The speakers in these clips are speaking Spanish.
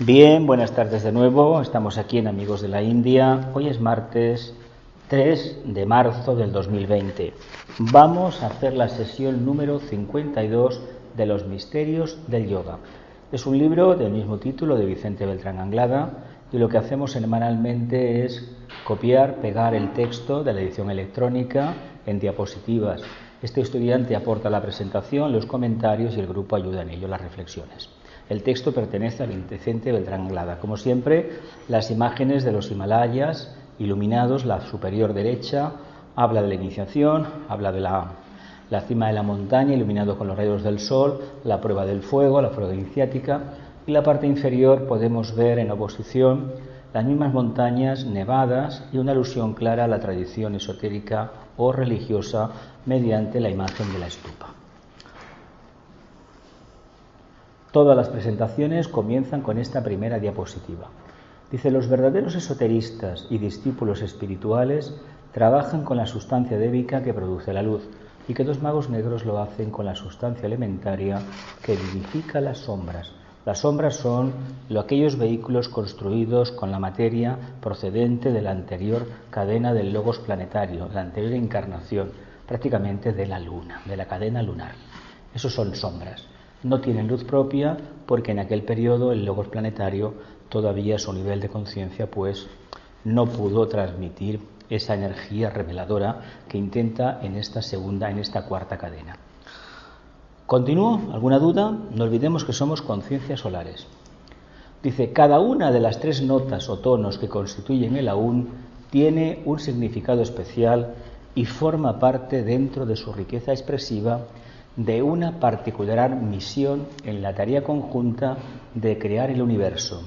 Bien, buenas tardes de nuevo. Estamos aquí en Amigos de la India. Hoy es martes 3 de marzo del 2020. Vamos a hacer la sesión número 52 de los misterios del yoga. Es un libro del mismo título de Vicente Beltrán Anglada y lo que hacemos semanalmente es copiar, pegar el texto de la edición electrónica en diapositivas. Este estudiante aporta la presentación, los comentarios y el grupo ayuda en ello las reflexiones. El texto pertenece a Vicente Beltrán Anglada. Como siempre, las imágenes de los Himalayas iluminados, la superior derecha, habla de la iniciación, habla de la cima de la montaña iluminado con los rayos del sol, la prueba del fuego, la prueba iniciática, y la parte inferior podemos ver en oposición las mismas montañas nevadas y una alusión clara a la tradición esotérica o religiosa mediante la imagen de la estupa. Todas las presentaciones comienzan con esta primera diapositiva. Dice: los verdaderos esoteristas y discípulos espirituales trabajan con la sustancia débica que produce la luz, y que dos magos negros lo hacen con la sustancia elementaria que vivifica las sombras. Las sombras son aquellos vehículos construidos con la materia procedente de la anterior cadena del logos planetario, de la anterior encarnación, prácticamente de la luna, de la cadena lunar. Esos son sombras. No tienen luz propia porque en aquel periodo el logos planetario todavía a su nivel de conciencia pues no pudo transmitir esa energía reveladora que intenta en esta cuarta cadena. ¿Continúo? ¿Alguna duda? No olvidemos que somos conciencias solares. Dice: cada una de las tres notas o tonos que constituyen el aún tiene un significado especial y forma parte dentro de su riqueza expresiva de una particular misión en la tarea conjunta de crear el universo.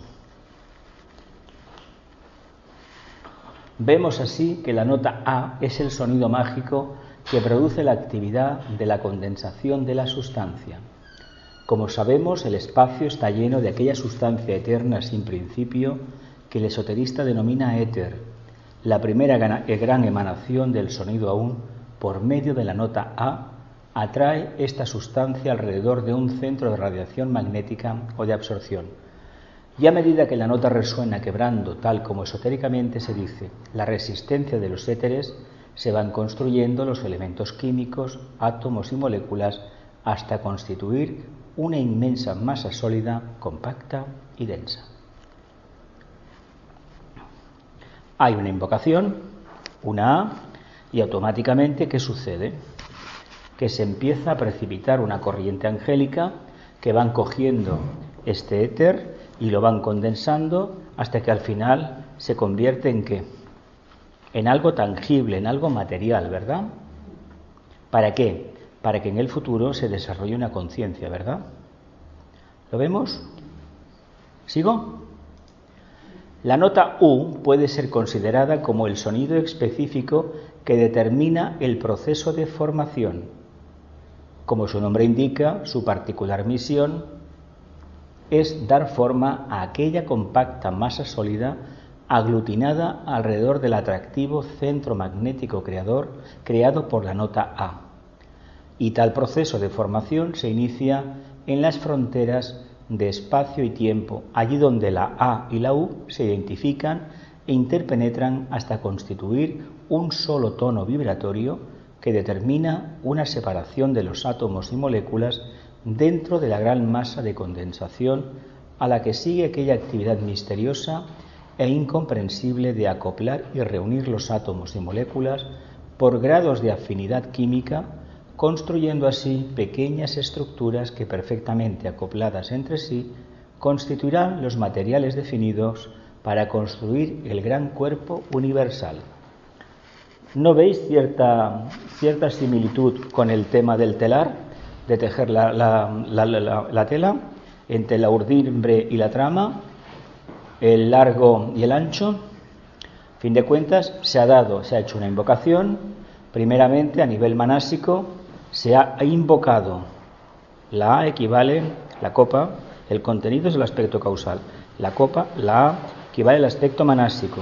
Vemos así que la nota A es el sonido mágico que produce la actividad de la condensación de la sustancia. Como sabemos, el espacio está lleno de aquella sustancia eterna sin principio que el esoterista denomina éter, la primera gran emanación del sonido aún por medio de la nota A. Atrae esta sustancia alrededor de un centro de radiación magnética o de absorción. Y a medida que la nota resuena quebrando, tal como esotéricamente se dice, la resistencia de los éteres, se van construyendo los elementos químicos, átomos y moléculas hasta constituir una inmensa masa sólida, compacta y densa. Hay una invocación, una A, y automáticamente, ¿qué sucede? Que se empieza a precipitar una corriente angélica que van cogiendo este éter y lo van condensando hasta que al final se convierte ¿en qué? En algo tangible, en algo material, ¿verdad? ¿Para qué? Para que en el futuro se desarrolle una conciencia, ¿verdad? ¿Lo vemos? ¿Sigo? La nota U puede ser considerada como el sonido específico que determina el proceso de formación. Como su nombre indica, su particular misión es dar forma a aquella compacta masa sólida aglutinada alrededor del atractivo centro magnético creado por la nota A. Y tal proceso de formación se inicia en las fronteras de espacio y tiempo, allí donde la A y la U se identifican e interpenetran hasta constituir un solo tono vibratorio que determina una separación de los átomos y moléculas dentro de la gran masa de condensación a la que sigue aquella actividad misteriosa e incomprensible de acoplar y reunir los átomos y moléculas por grados de afinidad química, construyendo así pequeñas estructuras que perfectamente acopladas entre sí constituirán los materiales definidos para construir el gran cuerpo universal. ¿No veis cierta similitud con el tema del telar, de tejer la tela, entre la urdimbre y la trama, el largo y el ancho? A fin de cuentas, se ha hecho una invocación. Primeramente, a nivel manásico, se ha invocado. La A equivale, la copa, el contenido es el aspecto causal. La copa, la A, equivale al aspecto manásico.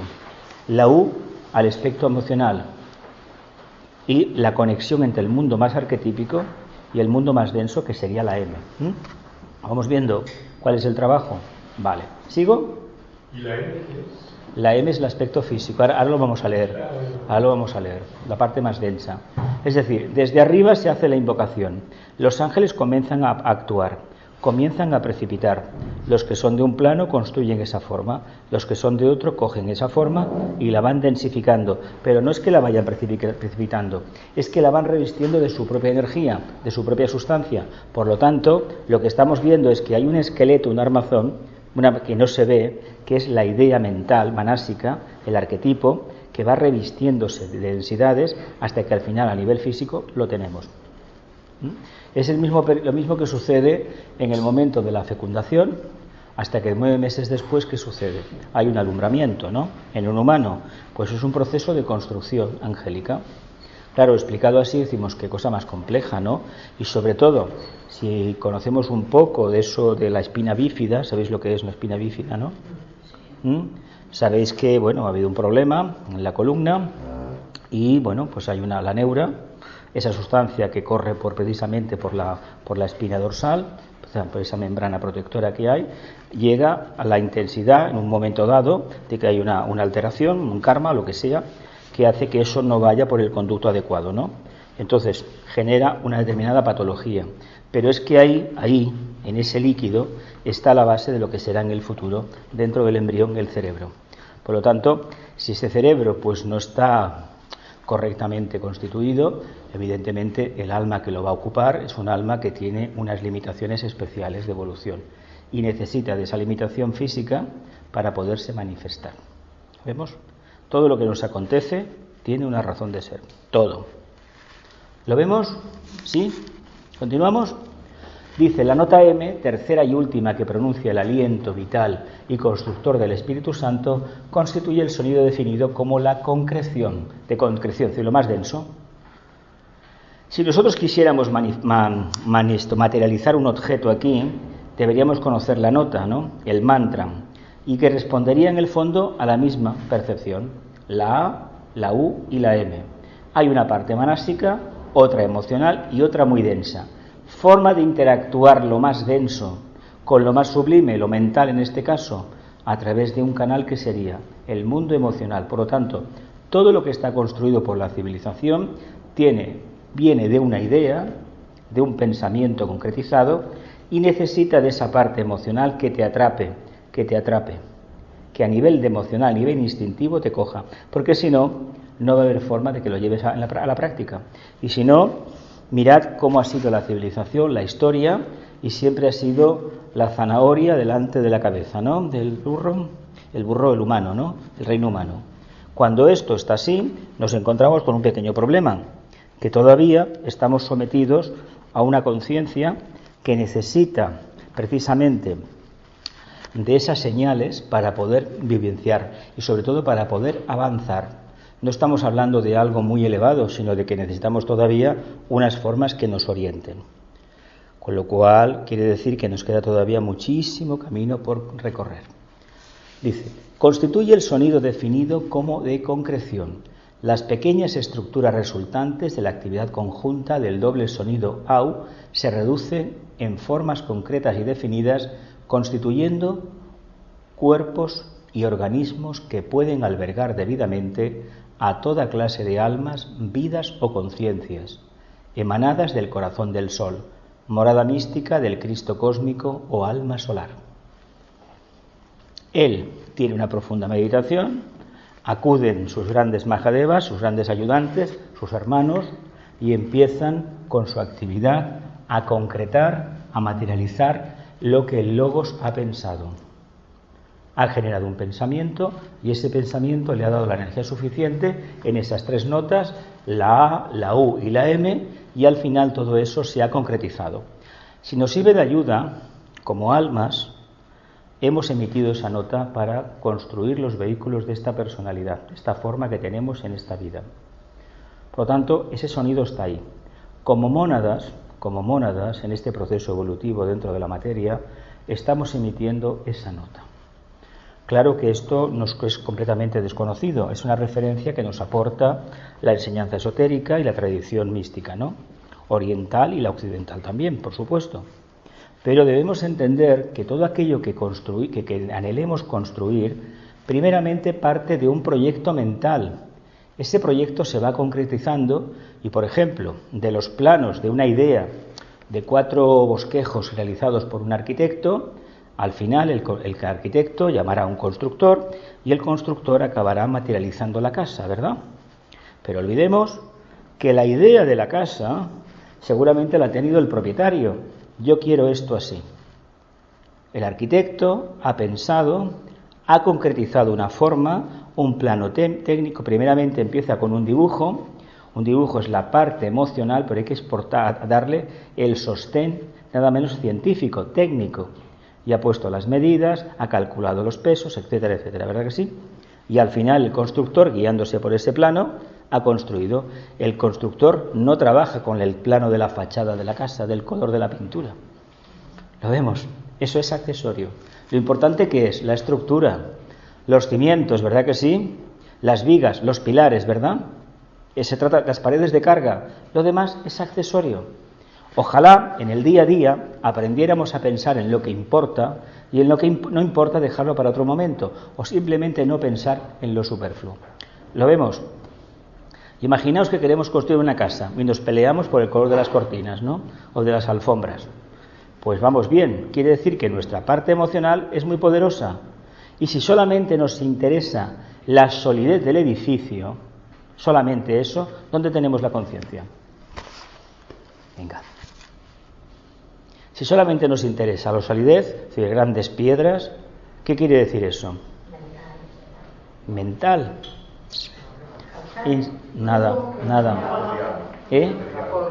La U, al aspecto emocional. Y la conexión entre el mundo más arquetípico y el mundo más denso, que sería la M. Vamos viendo cuál es el trabajo. Vale, ¿sigo? ¿Y la M qué es? La M es el aspecto físico. Ahora lo vamos a leer. Ahora lo vamos a leer. La parte más densa. Es decir, desde arriba se hace la invocación. Los ángeles comienzan a actuar. Comienzan a precipitar. Los que son de un plano construyen esa forma. Los que son de otro cogen esa forma y la van densificando. Pero no es que la vayan precipitando. Es que la van revistiendo de su propia energía, de su propia sustancia. Por lo tanto, lo que estamos viendo es que hay un esqueleto, un armazón, una que no se ve, que es la idea mental manásica, el arquetipo, que va revistiéndose de densidades hasta que al final a nivel físico lo tenemos. Es lo mismo que sucede en el momento de la fecundación, hasta que 9 meses después, ¿qué sucede? Hay un alumbramiento, ¿no? En un humano, pues es un proceso de construcción angélica. Claro, explicado así decimos qué cosa más compleja, ¿no? Y sobre todo, si conocemos un poco de eso de la espina bífida, ¿sabéis lo que es una espina bífida, no? Sabéis que, bueno, ha habido un problema en la columna y, bueno, pues hay la neura, esa sustancia que corre precisamente por la espina dorsal, por esa membrana protectora que hay, llega a la intensidad en un momento dado de que hay una alteración, un karma, lo que sea, que hace que eso no vaya por el conducto adecuado, ¿no? Entonces genera una determinada patología. Pero es que ahí, en ese líquido, está la base de lo que será en el futuro, dentro del embrión, el cerebro. Por lo tanto, si ese cerebro pues no está correctamente constituido, evidentemente el alma que lo va a ocupar es un alma que tiene unas limitaciones especiales de evolución y necesita de esa limitación física para poderse manifestar. ¿Vemos? Todo lo que nos acontece tiene una razón de ser. Todo. ¿Lo vemos? ¿Sí? ¿Continuamos? Dice, la nota M, tercera y última que pronuncia el aliento vital y constructor del Espíritu Santo, constituye el sonido definido como la concreción, lo más denso. Si nosotros quisiéramos materializar un objeto aquí, deberíamos conocer la nota, ¿no? El mantra, y que respondería en el fondo a la misma percepción, la A, la U y la M. Hay una parte manásica, otra emocional y otra muy densa. Forma de interactuar lo más denso con lo más sublime, lo mental en este caso, a través de un canal que sería el mundo emocional. Por lo tanto, todo lo que está construido por la civilización viene de una idea, de un pensamiento concretizado y necesita de esa parte emocional que te atrape, que a nivel de emocional, a nivel instintivo te coja, porque si no, no va a haber forma de que lo lleves a la práctica. Y si no, mirad cómo ha sido la civilización, la historia, y siempre ha sido la zanahoria delante de la cabeza, ¿no? Del burro, el humano, ¿no? El reino humano. Cuando esto está así, nos encontramos con un pequeño problema, que todavía estamos sometidos a una conciencia que necesita precisamente de esas señales para poder vivenciar y sobre todo para poder avanzar. No estamos hablando de algo muy elevado, sino de que necesitamos todavía unas formas que nos orienten. Con lo cual quiere decir que nos queda todavía muchísimo camino por recorrer. Dice, constituye el sonido definido como de concreción. Las pequeñas estructuras resultantes de la actividad conjunta del doble sonido AU se reducen en formas concretas y definidas, constituyendo cuerpos y organismos que pueden albergar debidamente a toda clase de almas, vidas o conciencias, emanadas del corazón del Sol, morada mística del Cristo cósmico o alma solar. Él tiene una profunda meditación, acuden sus grandes Mahadevas, sus grandes ayudantes, sus hermanos, y empiezan con su actividad a concretar, a materializar lo que el Logos ha pensado. Ha generado un pensamiento y ese pensamiento le ha dado la energía suficiente en esas tres notas, la A, la U y la M, y al final todo eso se ha concretizado. Si nos sirve de ayuda, como almas, hemos emitido esa nota para construir los vehículos de esta personalidad, esta forma que tenemos en esta vida. Por lo tanto, ese sonido está ahí. Como mónadas, en este proceso evolutivo dentro de la materia, estamos emitiendo esa nota. Claro que esto nos es completamente desconocido, es una referencia que nos aporta la enseñanza esotérica y la tradición mística, ¿no? Oriental y la occidental también, por supuesto. Pero debemos entender que todo aquello que anhelemos construir, primeramente parte de un proyecto mental. Ese proyecto se va concretizando y, por ejemplo, de los planos de una idea de 4 bosquejos realizados por un arquitecto, al final el arquitecto llamará a un constructor y el constructor acabará materializando la casa, ¿verdad? Pero olvidemos que la idea de la casa seguramente la ha tenido el propietario. Yo quiero esto así. El arquitecto ha pensado, ha concretizado una forma, un plano técnico. Primeramente empieza con un dibujo. Un dibujo es la parte emocional, pero hay que darle el sostén nada menos científico, técnico. Y ha puesto las medidas, ha calculado los pesos, etcétera, etcétera, ¿verdad que sí? Y al final el constructor, guiándose por ese plano, ha construido. El constructor no trabaja con el plano de la fachada de la casa, del color de la pintura. ¿Lo vemos? Eso es accesorio. Lo importante que es la estructura, los cimientos, ¿verdad que sí? Las vigas, los pilares, ¿verdad? Se trata de las paredes de carga. Lo demás es accesorio. Ojalá en el día a día aprendiéramos a pensar en lo que importa y en lo que no importa dejarlo para otro momento, o simplemente no pensar en lo superfluo. ¿Lo vemos? Imaginaos que queremos construir una casa y nos peleamos por el color de las cortinas, ¿no? O de las alfombras. Pues vamos bien, quiere decir que nuestra parte emocional es muy poderosa. Y si solamente nos interesa la solidez del edificio, solamente eso, ¿dónde tenemos la conciencia? Venga. Si solamente nos interesa la solidez, es decir, grandes piedras, ¿qué quiere decir eso? Mental. Nada.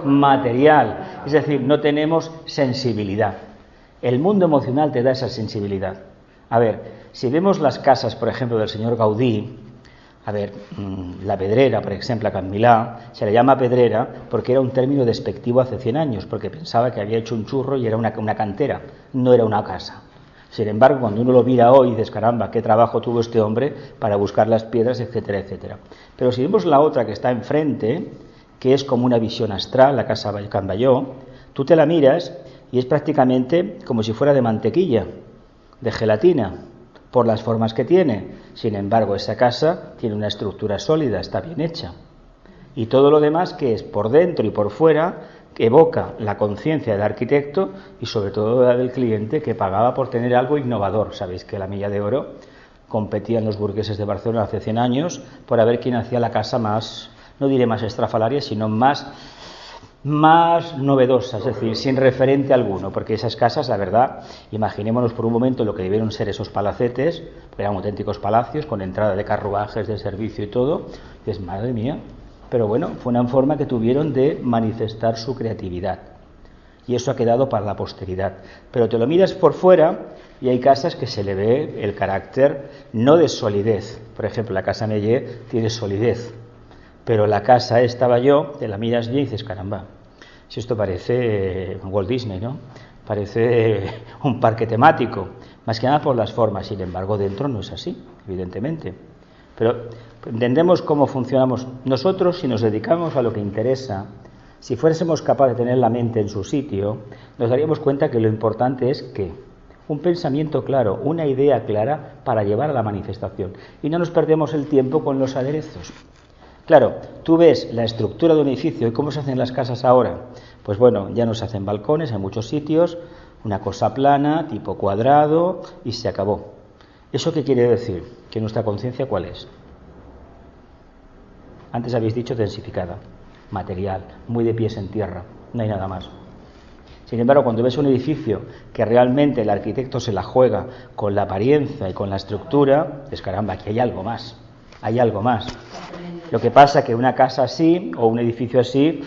Material. Es decir, no tenemos sensibilidad. El mundo emocional te da esa sensibilidad. A ver, si vemos las casas, por ejemplo, del señor Gaudí, a ver, la Pedrera, por ejemplo, a Can Milà, se le llama Pedrera porque era un término despectivo hace 100 años, porque pensaba que había hecho un churro y era una cantera, no era una casa. Sin embargo, cuando uno lo mira hoy, dices, caramba, qué trabajo tuvo este hombre para buscar las piedras, etcétera, etcétera. Pero si vemos la otra que está enfrente, que es como una visión astral, la casa Can Balló, tú te la miras y es prácticamente como si fuera de mantequilla, de gelatina, por las formas que tiene. Sin embargo, esa casa tiene una estructura sólida, está bien hecha. Y todo lo demás, que es por dentro y por fuera, evoca la conciencia del arquitecto y sobre todo la del cliente, que pagaba por tener algo innovador. Sabéis que la Milla de Oro competían los burgueses de Barcelona hace 100 años por a ver quién hacía la casa más, no diré más estrafalaria, sino más novedosa, es decir, sin referente alguno, porque esas casas, la verdad, imaginémonos por un momento lo que debieron ser esos palacetes, porque eran auténticos palacios con entrada de carruajes, de servicio y todo, y es madre mía, pero bueno, fue una forma que tuvieron de manifestar su creatividad, y eso ha quedado para la posteridad. Pero te lo miras por fuera y hay casas que se le ve el carácter no de solidez, por ejemplo, la casa Mellé tiene solidez, pero la casa esta Balló, te la miras bien y dices, caramba, si esto parece Walt Disney, ¿no? Parece un parque temático, más que nada por las formas. Sin embargo, dentro no es así, evidentemente. Pero entendemos cómo funcionamos. Nosotros, si nos dedicamos a lo que interesa, si fuésemos capaces de tener la mente en su sitio, nos daríamos cuenta que lo importante es que un pensamiento claro, una idea clara para llevar a la manifestación. Y no nos perdemos el tiempo con los aderezos. Claro, tú ves la estructura de un edificio y cómo se hacen las casas ahora. Pues bueno, ya no se hacen balcones en muchos sitios, una cosa plana, tipo cuadrado, y se acabó. ¿Eso qué quiere decir? ¿Que nuestra conciencia cuál es? Antes habéis dicho densificada, material, muy de pies en tierra, no hay nada más. Sin embargo, cuando ves un edificio que realmente el arquitecto se la juega con la apariencia y con la estructura, es caramba, aquí hay algo más, hay algo más. Lo que pasa que una casa así o un edificio así,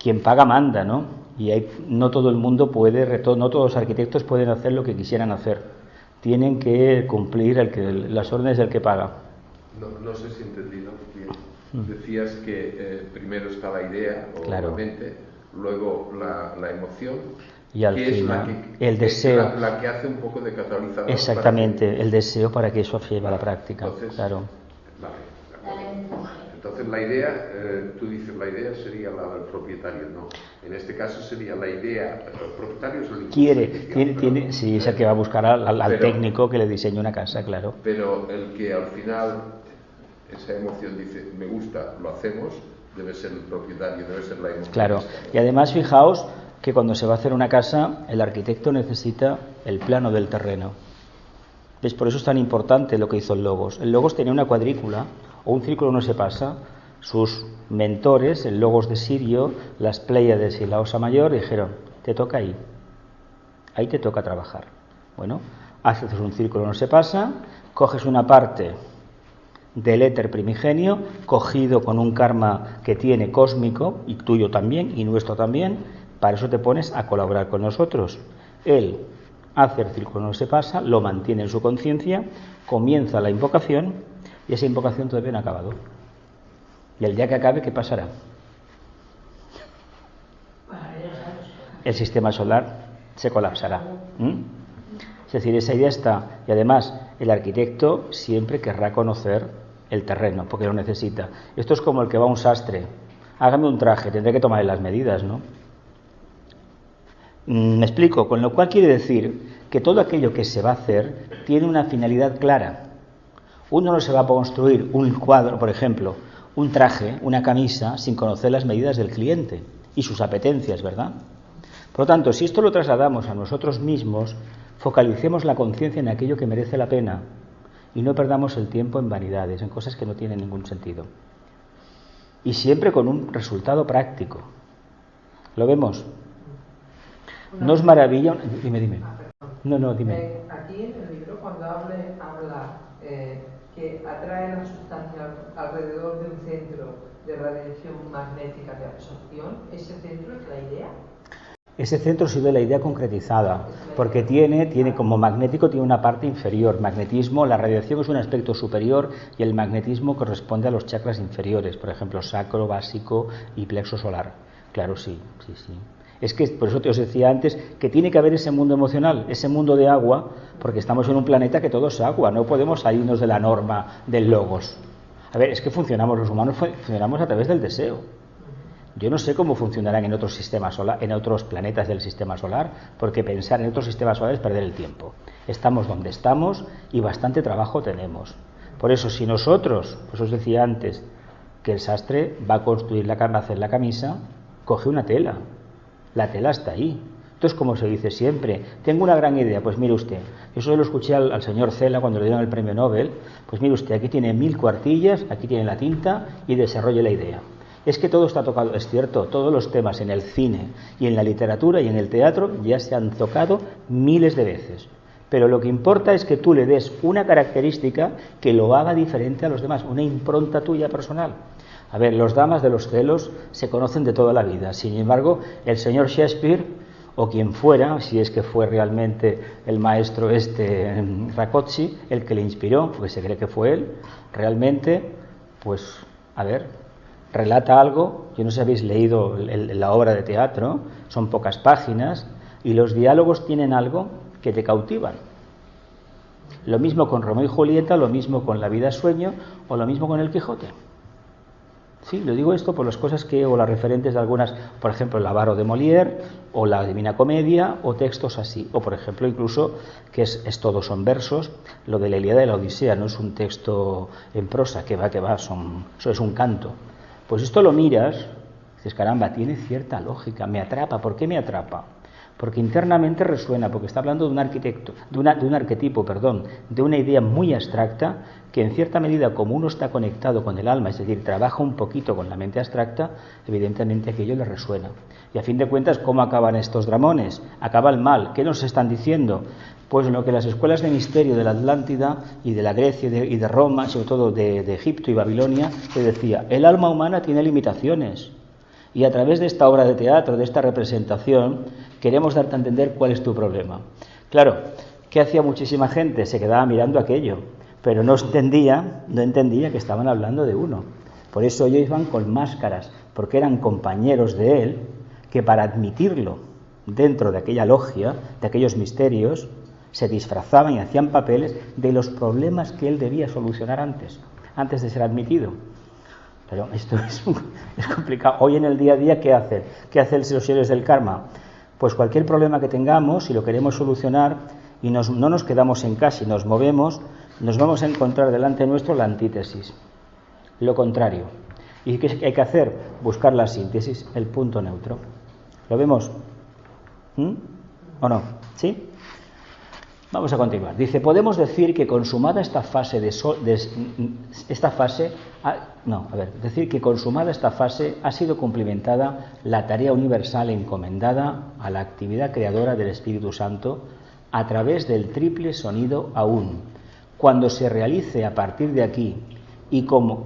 quien paga manda, ¿no? Y no todo el mundo puede, no todos los arquitectos pueden hacer lo que quisieran hacer. Tienen que cumplir las órdenes del que paga. No sé si he entendido bien. Decías que primero está la idea, obviamente, luego la emoción, y al final el deseo. La que hace un poco de catalizador. Exactamente, el deseo para que eso lleve a la práctica. Entonces, claro. Vale. Entonces la idea, tú dices, la idea sería la del propietario, no. En este caso sería la idea, el propietario es el tiene, sí, es el que va a buscar al técnico que le diseñe una casa, claro. Pero el que al final, esa emoción dice, me gusta, lo hacemos, debe ser el propietario, debe ser la emoción. Claro, y además fijaos que cuando se va a hacer una casa, el arquitecto necesita el plano del terreno. ¿Ves? Por eso es tan importante lo que hizo el Logos. El Logos tenía una cuadrícula, o un círculo no se pasa. Sus mentores, el Logos de Sirio, las Pléyades y la Osa Mayor, dijeron, te toca ahí te toca trabajar. Bueno, haces un círculo no se pasa, coges una parte del éter primigenio, cogido con un karma que tiene cósmico, y tuyo también, y nuestro también, para eso te pones a colaborar con nosotros. Él hace el círculo no se pasa, lo mantiene en su conciencia, comienza la invocación, y esa invocación todavía no ha acabado. Y el día que acabe, ¿qué pasará? El sistema solar se colapsará. Es decir, esa idea está. Y además, el arquitecto siempre querrá conocer el terreno, porque lo necesita. Esto es como el que va a un sastre. Hágame un traje, tendré que tomarle las medidas, ¿no? Me explico, con lo cual quiere decir que todo aquello que se va a hacer tiene una finalidad clara. Uno no se va a construir un cuadro, por ejemplo, un traje, una camisa, sin conocer las medidas del cliente y sus apetencias, ¿verdad? Por lo tanto, si esto lo trasladamos a nosotros mismos, focalicemos la conciencia en aquello que merece la pena y no perdamos el tiempo en vanidades, en cosas que no tienen ningún sentido. Y siempre con un resultado práctico. ¿Lo vemos? No es maravilla. Dime. No, dime. Aquí en el libro, cuando habla que atrae la sustancia alrededor de un centro de radiación magnética de absorción, ¿ese centro es la idea? Ese centro sirve la idea concretizada, porque tiene como magnético, tiene una parte inferior. Magnetismo, la radiación es un aspecto superior y el magnetismo corresponde a los chakras inferiores, por ejemplo, sacro, básico y plexo solar. Claro, sí. Es que por eso te os decía antes que tiene que haber ese mundo emocional, ese mundo de agua, porque estamos en un planeta que todo es agua, no podemos salirnos de la norma del logos. A ver, es que funcionamos, los humanos funcionamos a través del deseo. Yo no sé cómo funcionarán en otros sistemas en otros planetas del sistema solar, porque pensar en otros sistemas solares es perder el tiempo. Estamos donde estamos y bastante trabajo tenemos. Por eso, si nosotros, pues os decía antes, que el sastre va a construir va a hacer la camisa, coge una tela. La tela está ahí. Entonces, como se dice siempre, tengo una gran idea, pues mire usted, eso lo escuché al señor Cela cuando le dieron el premio Nobel, pues mire usted, aquí tiene 1000 cuartillas, aquí tiene la tinta y desarrolle la idea. Es que todo está tocado, es cierto, todos los temas en el cine y en la literatura y en el teatro ya se han tocado miles de veces. Pero lo que importa es que tú le des una característica que lo haga diferente a los demás, una impronta tuya personal. A ver, los damas de los celos se conocen de toda la vida. Sin embargo, el señor Shakespeare, o quien fuera, si es que fue realmente el maestro Rákóczi, el que le inspiró, porque se cree que fue él, realmente, pues, a ver, relata algo. Yo no sé si habéis leído la obra de teatro, son pocas páginas, y los diálogos tienen algo que te cautivan. Lo mismo con Romeo y Julieta, lo mismo con La vida es sueño, o lo mismo con El Quijote. Sí, lo digo esto por las cosas o las referentes de algunas, por ejemplo, el Avaro de Molière, o la Divina Comedia, o textos así, o por ejemplo, incluso, que es todos son versos, lo de la Ilíada y la Odisea, no es un texto en prosa, que va, eso es un canto. Pues esto lo miras, dices, caramba, tiene cierta lógica, me atrapa. ¿Por qué me atrapa? Porque internamente resuena, porque está hablando de un arquitecto, de un arquetipo, de una idea muy abstracta, que en cierta medida, como uno está conectado con el alma, es decir, trabaja un poquito con la mente abstracta, evidentemente aquello le resuena. Y a fin de cuentas, ¿cómo acaban estos dramones? Acaba el mal. ¿Qué nos están diciendo? Pues lo que las escuelas de misterio de la Atlántida y de la Grecia y de Roma, sobre todo de Egipto y Babilonia, te decía, el alma humana tiene limitaciones. Y a través de esta obra de teatro, de esta representación, queremos darte a entender cuál es tu problema. Claro, ¿qué hacía muchísima gente? Se quedaba mirando aquello, pero no entendía que estaban hablando de uno. Por eso ellos iban con máscaras, porque eran compañeros de él, que para admitirlo dentro de aquella logia, de aquellos misterios, se disfrazaban y hacían papeles de los problemas que él debía solucionar antes de ser admitido. Pero esto es complicado. Hoy en el día a día, ¿qué hacen? ¿Qué hacen los seres del karma? Pues cualquier problema que tengamos, si lo queremos solucionar y no nos quedamos en casa y nos movemos, nos vamos a encontrar delante nuestro la antítesis, lo contrario. ¿Y qué hay que hacer? Buscar la síntesis, el punto neutro. ¿Lo vemos? ¿O no? ¿Sí? Vamos a continuar. Dice, podemos decir que consumada esta fase decir que consumada esta fase ha sido cumplimentada la tarea universal encomendada a la actividad creadora del Espíritu Santo a través del triple sonido aún. Cuanto se realice a partir de aquí y como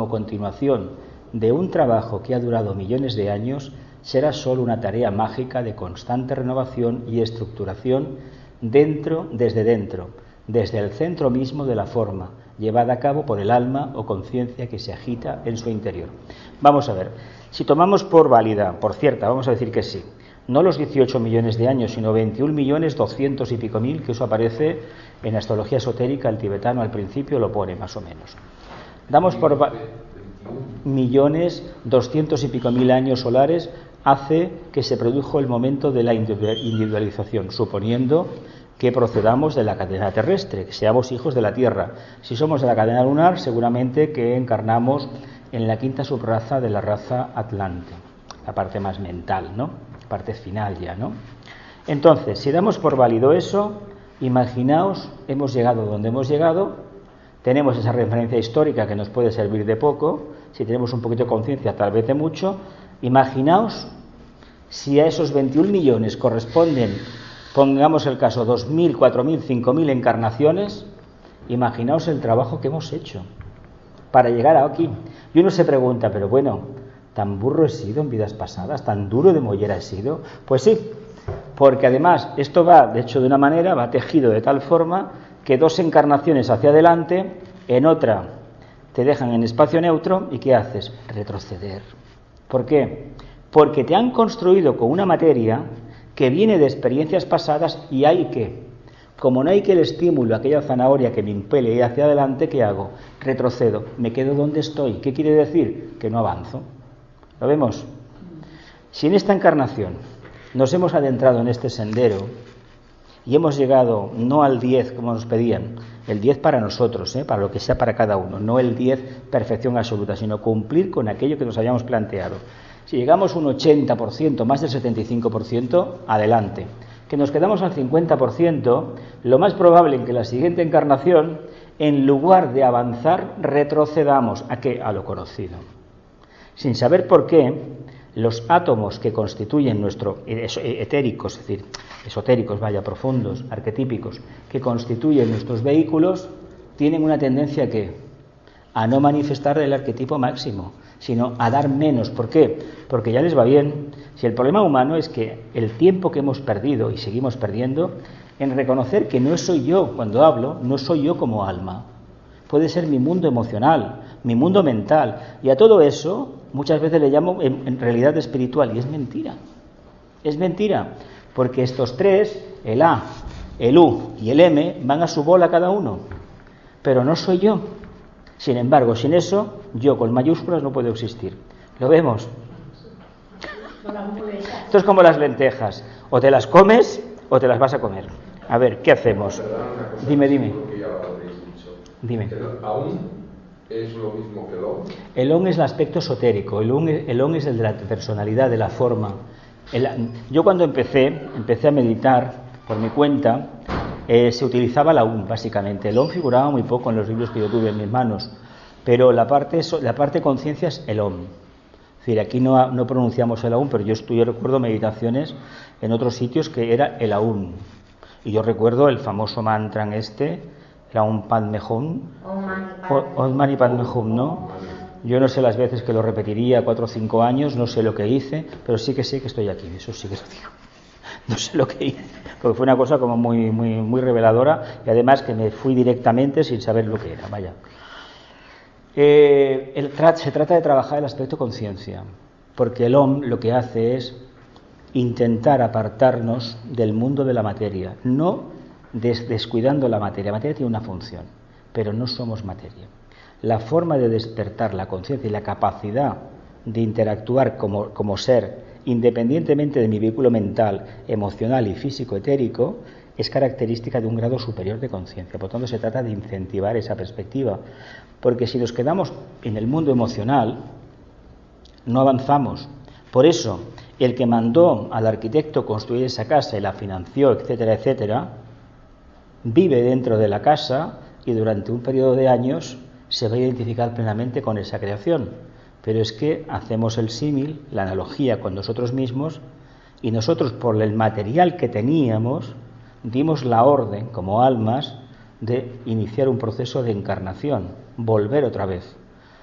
continuación de un trabajo que ha durado millones de años, será solo una tarea mágica de constante renovación y estructuración desde el centro mismo de la forma, llevada a cabo por el alma o conciencia que se agita en su interior. Vamos a ver, si tomamos por válida, por cierta, vamos a decir que sí, no los 18 millones de años, sino 21 millones 200 y pico mil, que eso aparece en astrología esotérica, el tibetano al principio lo pone más o menos. Damos por millones 200 y pico mil años solares hace que se produjo el momento de la individualización, suponiendo que procedamos de la cadena terrestre, que seamos hijos de la Tierra. Si somos de la cadena lunar, seguramente que encarnamos en la quinta subraza de la raza Atlante, la parte más mental, ¿no? La parte final ya, ¿no? Entonces, si damos por válido eso, imaginaos, hemos llegado donde hemos llegado, tenemos esa referencia histórica que nos puede servir de poco, si tenemos un poquito de conciencia, tal vez de mucho. Imaginaos si a esos 21 millones corresponden, pongamos el caso, 2.000, 4.000, 5.000 encarnaciones, imaginaos el trabajo que hemos hecho para llegar aquí. Y uno se pregunta, pero bueno, ¿tan burro he sido en vidas pasadas? ¿Tan duro de mollera he sido? Pues sí, porque además esto va, de hecho, de una manera, va tejido de tal forma que 2 encarnaciones hacia adelante, en otra te dejan en espacio neutro, ¿y qué haces? Retroceder. ¿Por qué? Porque te han construido con una materia que viene de experiencias pasadas y hay que, como no hay que el estímulo, aquella zanahoria que me impele ir hacia adelante, ¿qué hago? Retrocedo, me quedo donde estoy. ¿Qué quiere decir? Que no avanzo. ¿Lo vemos? Si en esta encarnación nos hemos adentrado en este sendero y hemos llegado no al 10 como nos pedían, el 10 para nosotros, para lo que sea para cada uno, no el 10 perfección absoluta, sino cumplir con aquello que nos habíamos planteado. Si llegamos un 80%, más del 75%, adelante. Que nos quedamos al 50%, lo más probable es que la siguiente encarnación, en lugar de avanzar, retrocedamos. ¿A qué? A lo conocido. Sin saber por qué, los átomos que constituyen nuestro etéricos, es decir, esotéricos, profundos, arquetípicos, que constituyen nuestros vehículos, tienen una tendencia a no manifestar el arquetipo máximo, sino a dar menos. ¿Por qué? Porque ya les va bien. Si el problema humano es que el tiempo que hemos perdido y seguimos perdiendo en reconocer que no soy yo cuando hablo, no soy yo como alma. Puede ser mi mundo emocional, mi mundo mental, y a todo eso muchas veces le llamo en realidad espiritual, y es mentira. Es mentira, porque estos tres, el A, el U y el M, van a su bola cada uno, pero no soy yo. Sin embargo, sin eso, yo con mayúsculas no puedo existir. ¿Lo vemos? Esto es como las lentejas, o te las comes o te las vas a comer. A ver, ¿qué hacemos? Dime. Dime. ¿Aún es lo mismo que el OM? El OM es el aspecto esotérico, el OM es el de la personalidad, de la forma. Yo cuando empecé a meditar por mi cuenta, se utilizaba la OM básicamente. El OM figuraba muy poco en los libros que yo tuve en mis manos, pero la parte conciencia es el OM. Es decir, aquí no pronunciamos el AUM, pero yo recuerdo meditaciones en otros sitios que era el AUM. Y yo recuerdo el famoso mantra el AUM Padme Hum, Om Mani Padme Hum, ¿no? Yo no sé las veces que lo repetiría, 4 o 5 años, no sé lo que hice, pero sí que sé que estoy aquí, eso sí que lo digo. No sé lo que hice, porque fue una cosa como muy reveladora, y además que me fui directamente sin saber lo que era, vaya. Se trata de trabajar el aspecto conciencia, porque el OM lo que hace es intentar apartarnos del mundo de la materia, no descuidando la materia. La materia tiene una función, pero no somos materia. la forma de despertar la conciencia y la capacidad de interactuar como ser, independientemente de mi vehículo mental, emocional y físico etérico, es característica de un grado superior de conciencia. Por tanto, se trata de incentivar esa perspectiva, porque si nos quedamos en el mundo emocional, no avanzamos. Por eso, el que mandó al arquitecto construir esa casa y la financió, etcétera, etcétera, vive dentro de la casa y durante un periodo de años se va a identificar plenamente con esa creación. Pero es que hacemos el símil, la analogía con nosotros mismos, y nosotros, por el material que teníamos, dimos la orden como almas de iniciar un proceso de encarnación, volver otra vez.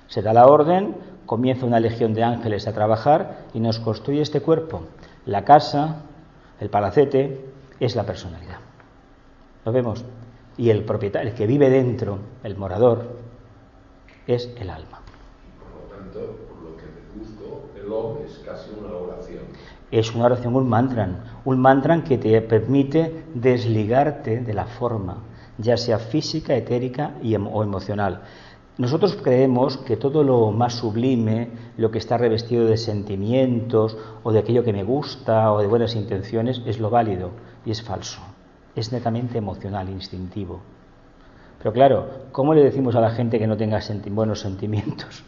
Se da la orden, comienza una legión de ángeles a trabajar y nos construye este cuerpo. La casa, el palacete, es la personalidad. ¿Lo vemos? Y el propietario, el que vive dentro, el morador, es el alma. Por lo tanto, por lo que deduzco, el Om es casi una oración. Es una oración, un mantra que te permite desligarte de la forma, ya sea física, etérica o emocional. Nosotros creemos que todo lo más sublime, lo que está revestido de sentimientos o de aquello que me gusta o de buenas intenciones, es lo válido, y es falso. Es netamente emocional, instintivo. Pero claro, ¿cómo le decimos a la gente que no tenga buenos sentimientos?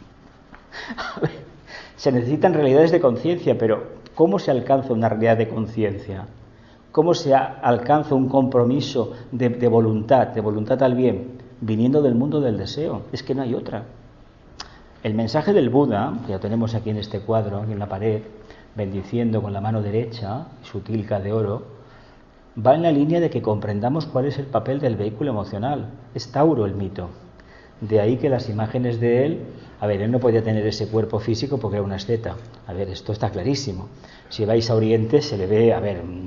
A ver, se necesitan realidades de conciencia, pero ¿cómo se alcanza una realidad de conciencia? ¿Cómo se alcanza un compromiso de voluntad al bien, viniendo del mundo del deseo? Es que no hay otra. El mensaje del Buda, que lo tenemos aquí en este cuadro, aquí en la pared, bendiciendo con la mano derecha, su tilca de oro, va en la línea de que comprendamos cuál es el papel del vehículo emocional. Es Tauro el mito. De ahí que las imágenes de él, él no podía tener ese cuerpo físico porque era un asceta. Esto está clarísimo. Si vais a Oriente se le ve,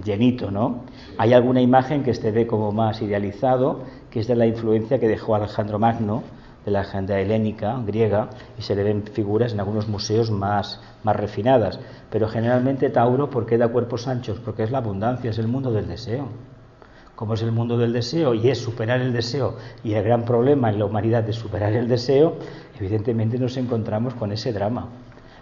llenito, ¿no? Hay alguna imagen que se ve como más idealizado, que es de la influencia que dejó Alejandro Magno, de la agenda helénica, griega, y se le ven figuras en algunos museos más refinadas. Pero generalmente Tauro, ¿por qué da cuerpos anchos? Porque es la abundancia, es el mundo del deseo. Como es el mundo del deseo y es superar el deseo, y el gran problema en la humanidad es superar el deseo, evidentemente nos encontramos con ese drama.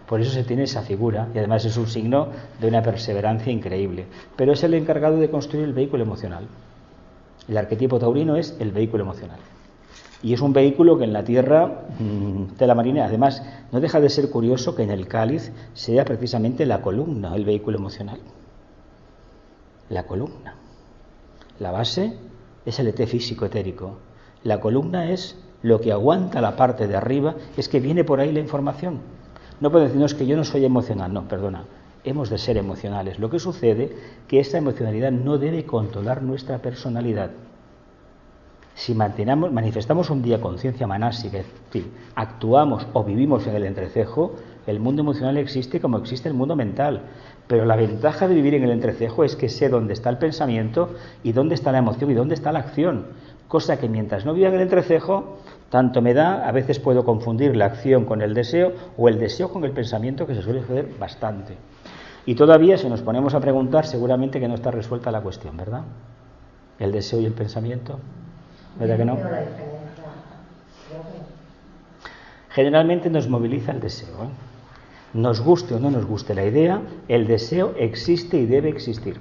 Por eso se tiene esa figura, y además es un signo de una perseverancia increíble. Pero es el encargado de construir el vehículo emocional. El arquetipo taurino es el vehículo emocional. Y es un vehículo que en la tierra de la marina, además, no deja de ser curioso que en el cáliz sea precisamente la columna, el vehículo emocional. La columna. La base es el ET físico etérico. La columna es lo que aguanta la parte de arriba, es que viene por ahí la información. No puedo decirnos que yo no soy emocional, no, perdona. Hemos de ser emocionales. Lo que sucede es que esa emocionalidad no debe controlar nuestra personalidad. Si manifestamos un día conciencia manásica, es decir, actuamos o vivimos en el entrecejo, el mundo emocional existe como existe el mundo mental. Pero la ventaja de vivir en el entrecejo es que sé dónde está el pensamiento y dónde está la emoción y dónde está la acción. Cosa que mientras no viva en el entrecejo, tanto me da, a veces puedo confundir la acción con el deseo o el deseo con el pensamiento, que se suele suceder bastante. Y todavía, si nos ponemos a preguntar, seguramente que no está resuelta la cuestión, ¿verdad? El deseo y el pensamiento. ¿Verdad que no? Generalmente nos moviliza el deseo, Nos guste o no nos guste la idea, el deseo existe y debe existir.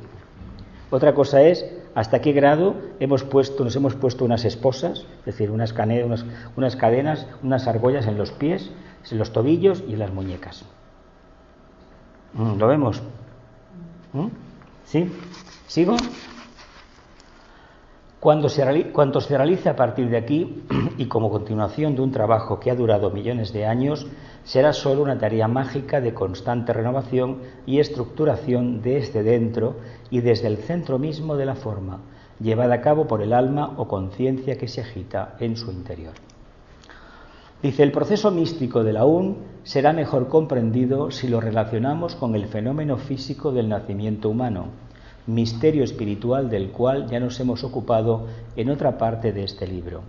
Otra cosa es hasta qué grado nos hemos puesto unas esposas, es decir, unas cadenas, unas argollas en los pies, en los tobillos y en las muñecas. ¿Lo vemos? ¿Sí? ¿Sigo? Cuanto se realice a partir de aquí y como continuación de un trabajo que ha durado millones de años, será solo una tarea mágica de constante renovación y estructuración desde dentro y desde el centro mismo de la forma, llevada a cabo por el alma o conciencia que se agita en su interior. Dice, el proceso místico de la UN será mejor comprendido si lo relacionamos con el fenómeno físico del nacimiento humano, misterio espiritual del cual ya nos hemos ocupado en otra parte de este libro.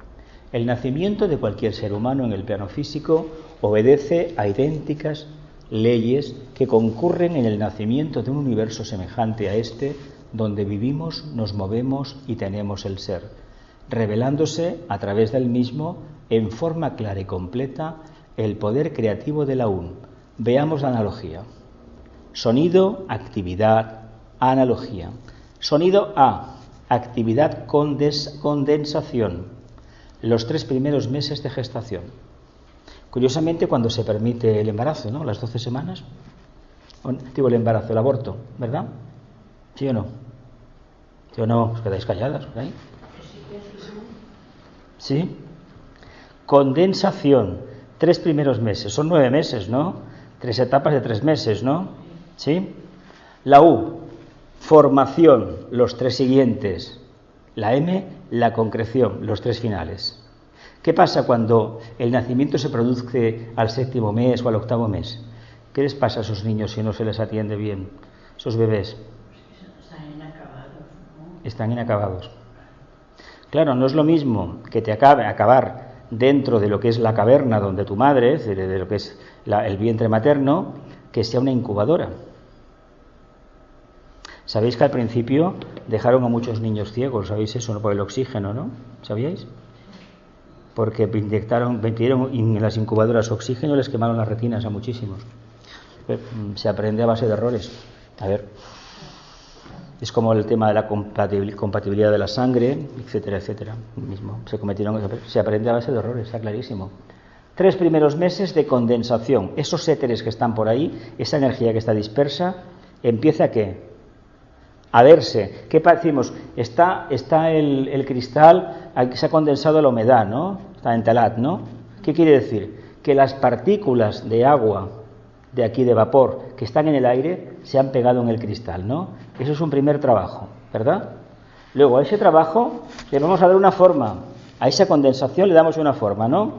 El nacimiento de cualquier ser humano en el plano físico obedece a idénticas leyes que concurren en el nacimiento de un universo semejante a este, donde vivimos, nos movemos y tenemos el ser, revelándose a través del mismo en forma clara y completa el poder creativo de la UN. Veamos la analogía. Sonido, actividad, analogía. Sonido A, actividad, condensación. Los 3 primeros meses de gestación. Curiosamente, cuando se permite el embarazo, ¿no? Las 12 semanas. Digo, el embarazo, el aborto, ¿verdad? ¿Sí o no? ¿Sí o no? ¿Os quedáis calladas por ahí? ¿Sí? Condensación, 3 primeros meses. Son 9 meses, ¿no? 3 etapas de 3 meses, ¿no? ¿Sí? La U, formación, los 3 siguientes. La M, la concreción, los 3 finales. ¿Qué pasa cuando el nacimiento se produce al 7º mes o al 8º mes? ¿Qué les pasa a esos niños si no se les atiende bien? Esos bebés. Están inacabados, ¿no? Están inacabados. Claro, no es lo mismo que te acabar dentro de lo que es la caverna donde tu madre, de lo que es el vientre materno, que sea una incubadora. Sabéis que al principio dejaron a muchos niños ciegos, ¿sabéis eso? Por el oxígeno, ¿no? ¿Sabíais? Porque metieron en las incubadoras oxígeno y les quemaron las retinas a muchísimos. Se aprende a base de errores. A ver, es como el tema de la compatibilidad de la sangre, etcétera, etcétera. Mismo se aprende a base de errores, está clarísimo. 3 primeros meses de condensación. Esos éteres que están por ahí, esa energía que está dispersa, empieza a verse. ¿Qué decimos? Está el cristal, se ha condensado la humedad, ¿no? Está en talat, ¿no? ¿Qué quiere decir? Que las partículas de agua de aquí de vapor que están en el aire se han pegado en el cristal, ¿no? Eso es un primer trabajo, ¿verdad? Luego a ese trabajo le vamos a dar una forma, a esa condensación le damos una forma, ¿no?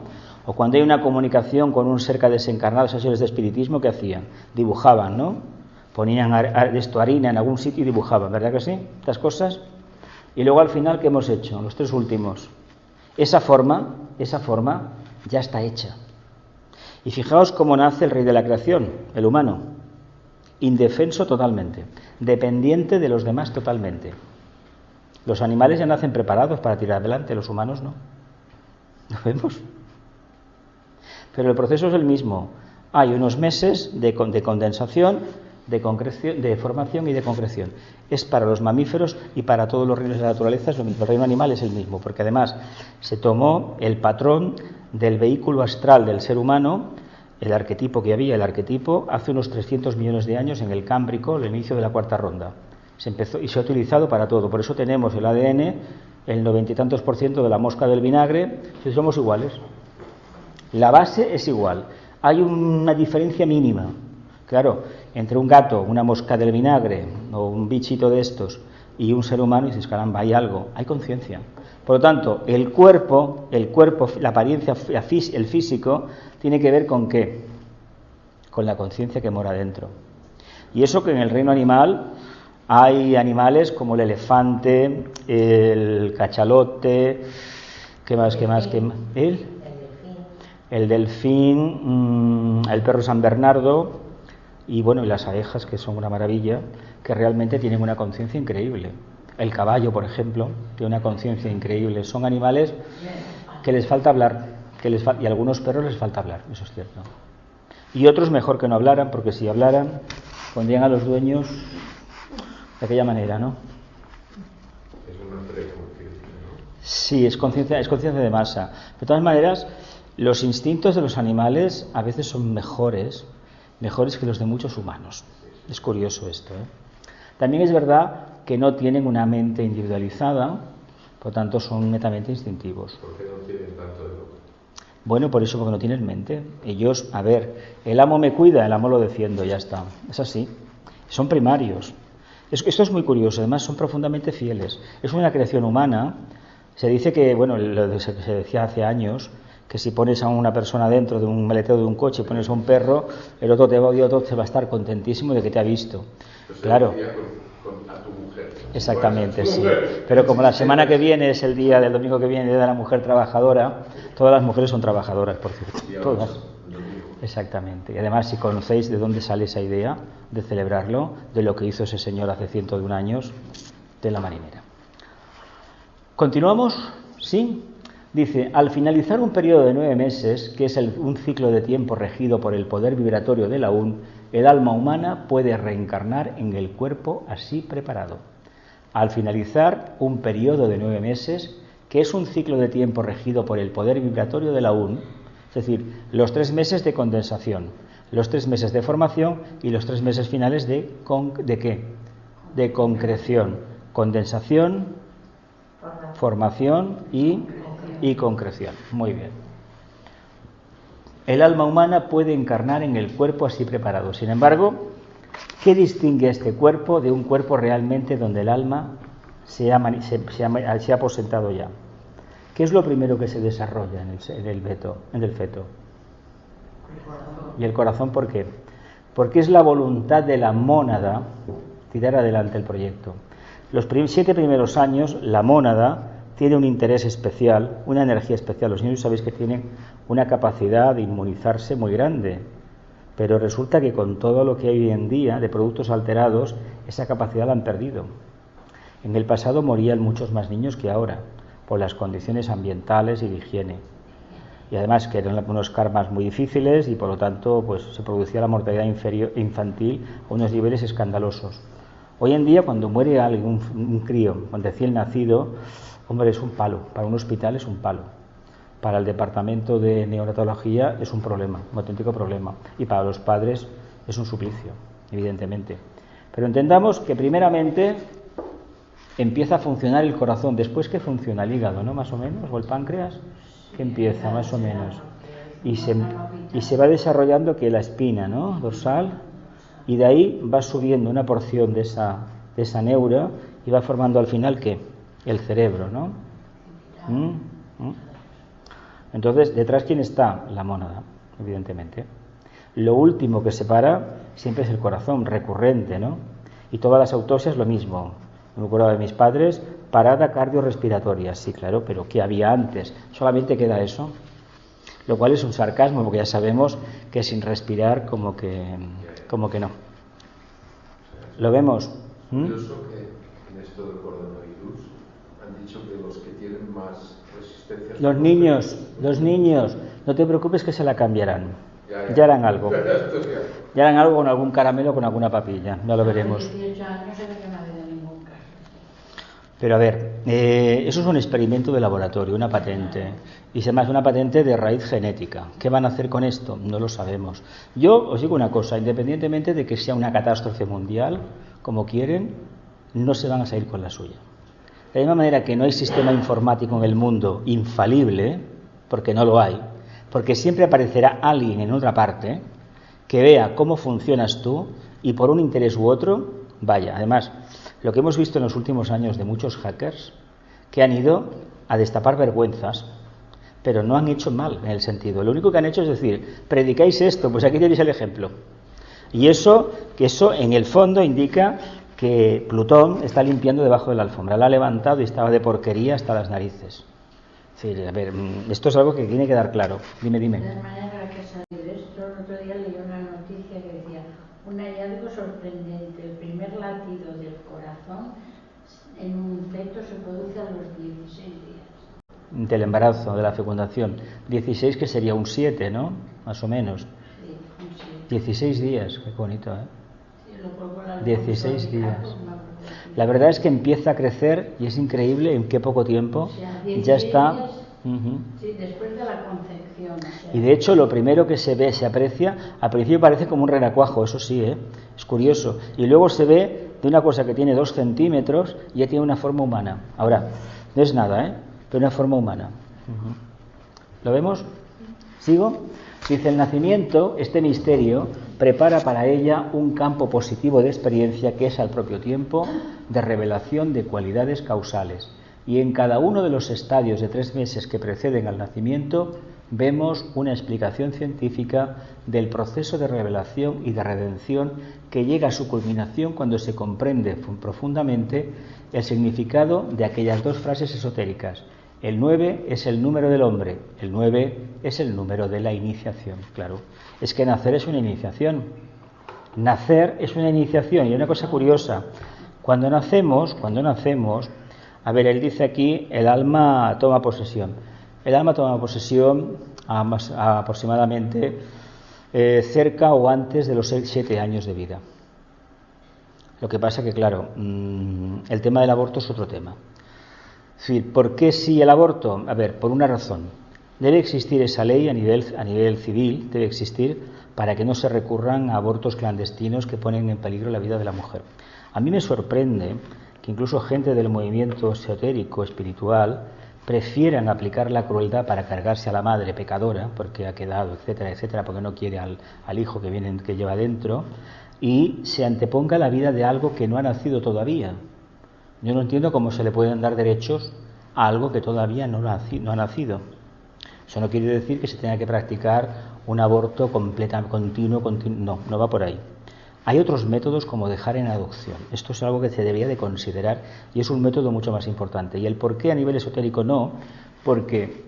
O cuando hay una comunicación con un ser que ha desencarnado, esos seres de espiritismo, ¿qué hacían? Dibujaban, ¿no? Ponían harina en algún sitio y dibujaban, ¿verdad que sí? Estas cosas. Y luego al final, ¿qué hemos hecho? Los 3 últimos. Esa forma ya está hecha. Y fijaos cómo nace el rey de la creación, el humano. Indefenso totalmente, dependiente de los demás totalmente. Los animales ya nacen preparados para tirar adelante, los humanos no. ¿Lo vemos? Pero el proceso es el mismo. Hay unos meses de condensación, de formación y de concreción. Es para los mamíferos y para todos los reinos de la naturaleza es lo mismo. El reino animal es el mismo, porque además se tomó el patrón del vehículo astral del ser humano, el arquetipo que había, hace unos 300 millones de años en el Cámbrico, el inicio de la 4ª ronda. Se empezó y se ha utilizado para todo. Por eso tenemos el ADN, el 90 y tantos % de la mosca del vinagre, si somos iguales. La base es igual. Hay una diferencia mínima. Claro, entre un gato, una mosca del vinagre o un bichito de estos y un ser humano, y dices, caramba, hay algo, hay conciencia. Por lo tanto, el cuerpo, la apariencia, el físico, tiene que ver con ¿qué? Con la conciencia que mora dentro. Y eso que en el reino animal hay animales como el elefante, el cachalote, ¿qué más? El delfín, el perro San Bernardo, y bueno, y las abejas, que son una maravilla, que realmente tienen una conciencia increíble. El caballo, por ejemplo, tiene una conciencia increíble. Son animales que les falta hablar, y a algunos perros les falta hablar, eso es cierto. Y otros mejor que no hablaran, porque si hablaran, pondrían a los dueños de aquella manera, ¿no? Es una preconciencia, ¿no? Sí, es conciencia de masa. De todas maneras, los instintos de los animales a veces son mejores que los de muchos humanos. Es curioso esto, ¿eh? También es verdad que no tienen una mente individualizada, por tanto son netamente instintivos. ¿Por qué no tienen tanto de lo? Bueno, por eso, porque no tienen mente. Ellos, a ver, el amo me cuida, el amo lo defiendo, ya está. Es así. Son primarios. Esto es muy curioso, además son profundamente fieles. Es una creación humana. Se dice que, bueno, se decía hace años, que si pones a una persona dentro de un maletero de un coche y pones a un perro, el otro te va a odiar, otro te va a estar contentísimo de que te ha visto. Pues claro. A tu mujer. Exactamente, sí. Pero como la semana que viene es el día del domingo que viene, el día de la mujer trabajadora, todas las mujeres son trabajadoras, por cierto. Todas. Exactamente. Y además, si conocéis de dónde sale esa idea de celebrarlo, de lo que hizo ese señor hace 101 años, de la marinera. ¿Continuamos? ¿Sí? Dice, al finalizar un periodo de 9 meses, que es un ciclo de tiempo regido por el poder vibratorio de la UN, el alma humana puede reencarnar en el cuerpo así preparado. Al finalizar un periodo de 9 meses, que es un ciclo de tiempo regido por el poder vibratorio de la UN, es decir, los 3 meses de condensación, los 3 meses de formación y los 3 meses finales ¿de qué? De concreción, condensación, formación y concreción. Muy bien. El alma humana puede encarnar en el cuerpo así preparado. Sin embargo, ¿qué distingue a este cuerpo de un cuerpo realmente donde el alma se ha aposentado ya? ¿Qué es lo primero que se desarrolla en el feto? ¿Y el corazón por qué? Porque es la voluntad de la mónada tirar adelante el proyecto. Los 7 primeros años, la mónada tiene un interés especial, una energía especial. Los niños sabéis que tienen una capacidad de inmunizarse muy grande, pero resulta que con todo lo que hay hoy en día de productos alterados, esa capacidad la han perdido. En el pasado morían muchos más niños que ahora, por las condiciones ambientales y de higiene. Y además que eran unos karmas muy difíciles y por lo tanto pues se producía la mortalidad infantil a unos niveles escandalosos. Hoy en día cuando muere alguien, un crío, un recién nacido, hombre, es un palo, para un hospital es un palo, para el departamento de neonatología es un problema, un auténtico problema, y para los padres es un suplicio, evidentemente. Pero entendamos que primeramente empieza a funcionar el corazón, después que funciona el hígado, ¿no? Más o menos, o el páncreas, que empieza más o menos, y se va desarrollando que la espina, ¿no? Dorsal, y de ahí va subiendo una porción de esa neura y va formando al final ¿qué? El cerebro, ¿no? Entonces, detrás ¿quién está? La mónada, evidentemente. Lo último que se para siempre es el corazón, recurrente, ¿no? Y todas las autopsias lo mismo. Me acuerdo de mis padres, parada cardiorrespiratoria, sí, claro, pero ¿qué había antes? Solamente queda eso. Lo cual es un sarcasmo, porque ya sabemos que sin respirar como que no. ¿Lo vemos? Curioso que en esto del coronavirus han dicho que los que tienen más resistencia... Los niños, no te preocupes que se la cambiarán. Ya harán algo. Ya harán algo con algún caramelo, con alguna papilla, ya lo veremos. Pero a ver, eso es un experimento de laboratorio, una patente. Y se llama una patente de raíz genética. ¿Qué van a hacer con esto? No lo sabemos. Yo os digo una cosa, independientemente de que sea una catástrofe mundial, como quieren, no se van a salir con la suya. De la misma manera que no hay sistema informático en el mundo infalible, porque no lo hay, porque siempre aparecerá alguien en otra parte que vea cómo funcionas tú y por un interés u otro, vaya. Además, lo que hemos visto en los últimos años de muchos hackers que han ido a destapar vergüenzas, pero no han hecho mal en el sentido. Lo único que han hecho es decir, predicáis esto, pues aquí tenéis el ejemplo. Y eso en el fondo indica que Plutón está limpiando debajo de la alfombra. La ha levantado y estaba de porquería hasta las narices. Sí, a ver, esto es algo que tiene que dar claro. Dime. De manera que salir esto, el otro día leí una noticia que decía un hallazgo sorprendente. El primer latido del corazón en un feto se produce a los 16 días. Del embarazo, de la fecundación. 16 que sería un 7, ¿no? Más o menos. Sí, un 7. 16 días, qué bonito, ¿eh? Sí, lo pongo la 16 días. La verdad es que empieza a crecer y es increíble en qué poco tiempo ya está. Días, sí, después de la concepción. Y de hecho lo primero que se ve, se aprecia, al principio parece como un renacuajo, eso sí, es curioso. Y luego se ve de una cosa que tiene 2 centímetros y ya tiene una forma humana. Ahora, no es nada, pero una forma humana. ¿Lo vemos? ¿Sigo? Dice, el nacimiento, este misterio, prepara para ella un campo positivo de experiencia que es al propio tiempo de revelación de cualidades causales. Y en cada uno de los estadios de 3 meses que preceden al nacimiento vemos una explicación científica del proceso de revelación y de redención que llega a su culminación cuando se comprende profundamente el significado de aquellas 2 frases esotéricas. El 9 es el número del hombre, el 9 es el número de la iniciación. Claro, es que nacer es una iniciación. Nacer es una iniciación. Y una cosa curiosa, cuando nacemos, a ver, él dice aquí, el alma toma posesión. El alma toma posesión aproximadamente cerca o antes de los 7 años de vida. Lo que pasa que, claro, el tema del aborto es otro tema. Es decir, ¿por qué sí el aborto? A ver, por una razón. Debe existir esa ley a nivel civil, debe existir para que no se recurran a abortos clandestinos que ponen en peligro la vida de la mujer. A mí me sorprende que incluso gente del movimiento esotérico, espiritual, prefieran aplicar la crueldad para cargarse a la madre pecadora, porque ha quedado, etcétera, etcétera, porque no quiere al hijo que lleva dentro, y se anteponga la vida de algo que no ha nacido todavía. Yo no entiendo cómo se le pueden dar derechos a algo que todavía no ha nacido. Eso no quiere decir que se tenga que practicar un aborto continuo, no va por ahí. Hay otros métodos como dejar en adopción. Esto es algo que se debería de considerar y es un método mucho más importante. ¿Y el por qué a nivel esotérico no? Porque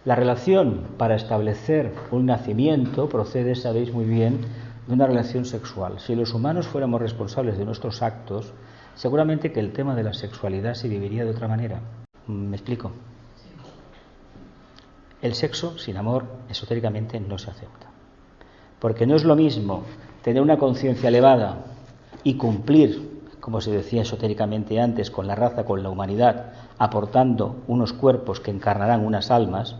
la relación para establecer un nacimiento procede, sabéis muy bien, de una relación sexual. Si los humanos fuéramos responsables de nuestros actos, seguramente que el tema de la sexualidad se viviría de otra manera. ¿Me explico? El sexo sin amor esotéricamente no se acepta. Porque no es lo mismo tener una conciencia elevada y cumplir, como se decía esotéricamente antes, con la raza, con la humanidad, aportando unos cuerpos que encarnarán unas almas.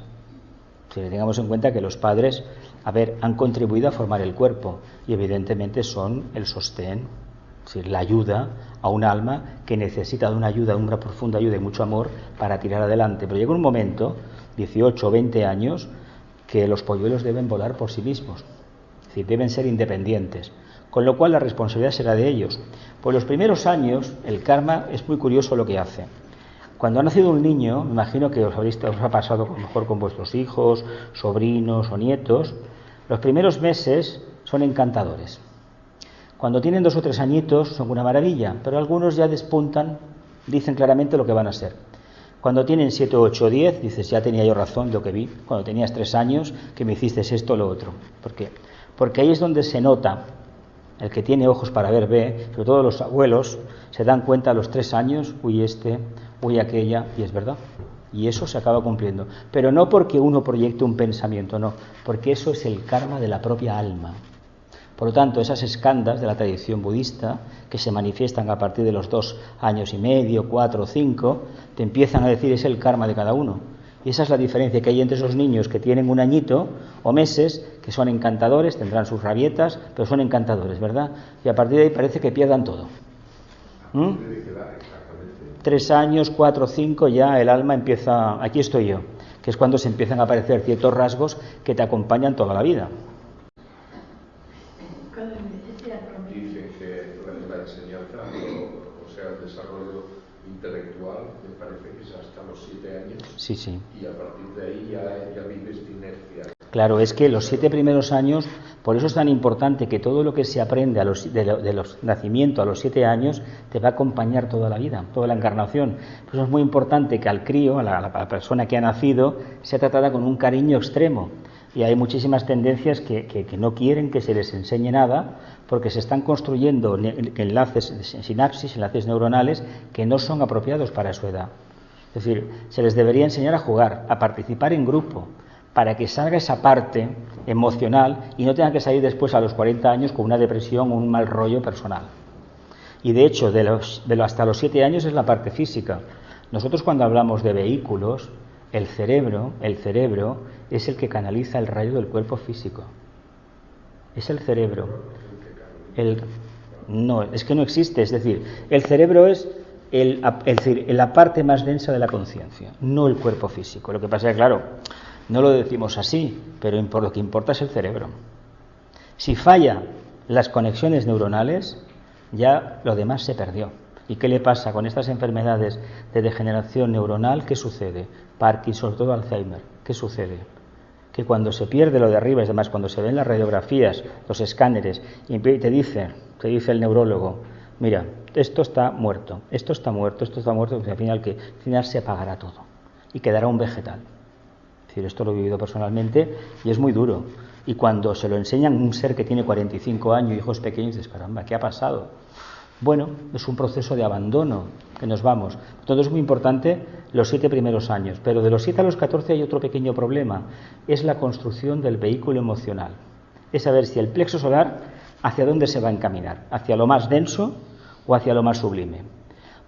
Si tengamos en cuenta que los padres, han contribuido a formar el cuerpo y evidentemente son el sostén, es decir, la ayuda a un alma que necesita de una ayuda, una profunda ayuda y mucho amor para tirar adelante. Pero llega un momento, 18 o 20 años, que los polluelos deben volar por sí mismos. Es decir, deben ser independientes, con lo cual la responsabilidad será de ellos. Por los primeros años, el karma es muy curioso lo que hace. Cuando ha nacido un niño, me imagino que os ha pasado a lo mejor con vuestros hijos, sobrinos o nietos, los primeros meses son encantadores. Cuando tienen 2 o 3 añitos son una maravilla, pero algunos ya despuntan, dicen claramente lo que van a ser. Cuando tienen 7, 8 o 10, dices, ya tenía yo razón de lo que vi. Cuando tenías 3 años, que me hiciste esto o lo otro. ¿Por qué? Porque ahí es donde se nota, el que tiene ojos para ver ve, sobre todo los abuelos, se dan cuenta a los 3 años, uy aquella, y es verdad. Y eso se acaba cumpliendo. Pero no porque uno proyecte un pensamiento, no, porque eso es el karma de la propia alma. Por lo tanto, esas eskandas de la tradición budista, que se manifiestan a partir de los 2 años y medio, 4 o 5, te empiezan a decir es el karma de cada uno. Y esa es la diferencia que hay entre esos niños que tienen un añito o meses, que son encantadores, tendrán sus rabietas, pero son encantadores, ¿verdad? Y a partir de ahí parece que pierdan todo. 3 años, 4, 5, ya el alma empieza, aquí estoy yo, que es cuando se empiezan a aparecer ciertos rasgos que te acompañan toda la vida. Dicen que la enseñanza, o sea, el desarrollo intelectual, me parece que es hasta los 7 años. Sí, sí. Y a partir de ahí ya vives de inercia. Claro, es que los 7 primeros años, por eso es tan importante que todo lo que se aprende de los nacimientos a los 7 años te va a acompañar toda la vida, toda la encarnación. Por eso es muy importante que al crío, a la persona que ha nacido, sea tratada con un cariño extremo. Y hay muchísimas tendencias que no quieren que se les enseñe nada porque se están construyendo enlaces, sinapsis, enlaces neuronales que no son apropiados para su edad. Es decir, se les debería enseñar a jugar, a participar en grupo, para que salga esa parte emocional y no tengan que salir después a los 40 años con una depresión o un mal rollo personal. Y de hecho, hasta los 7 años es la parte física. Nosotros cuando hablamos de vehículos, el cerebro es el que canaliza el rayo del cuerpo físico. Es el cerebro. No, es que no existe. Es decir, el cerebro es la parte más densa de la conciencia, no el cuerpo físico. Lo que pasa es que, claro, no lo decimos así, pero lo que importa es el cerebro. Si falla las conexiones neuronales, ya lo demás se perdió. ¿Y qué le pasa con estas enfermedades de degeneración neuronal? ¿Qué sucede? Parkinson, sobre todo Alzheimer. ¿Qué sucede? Que cuando se pierde lo de arriba, es demás, cuando se ven las radiografías, los escáneres, y te dice el neurólogo, mira, esto está muerto, esto está muerto, pues al final se apagará todo y quedará un vegetal. Es decir, esto lo he vivido personalmente y es muy duro. Y cuando se lo enseñan a un ser que tiene 45 años y hijos pequeños, dices, caramba, ¿qué ha pasado? Bueno, es un proceso de abandono, que nos vamos. Todo es muy importante los 7 primeros años, pero de los 7 a los 14 hay otro pequeño problema, es la construcción del vehículo emocional. Es saber si el plexo solar hacia dónde se va a encaminar, hacia lo más denso o hacia lo más sublime.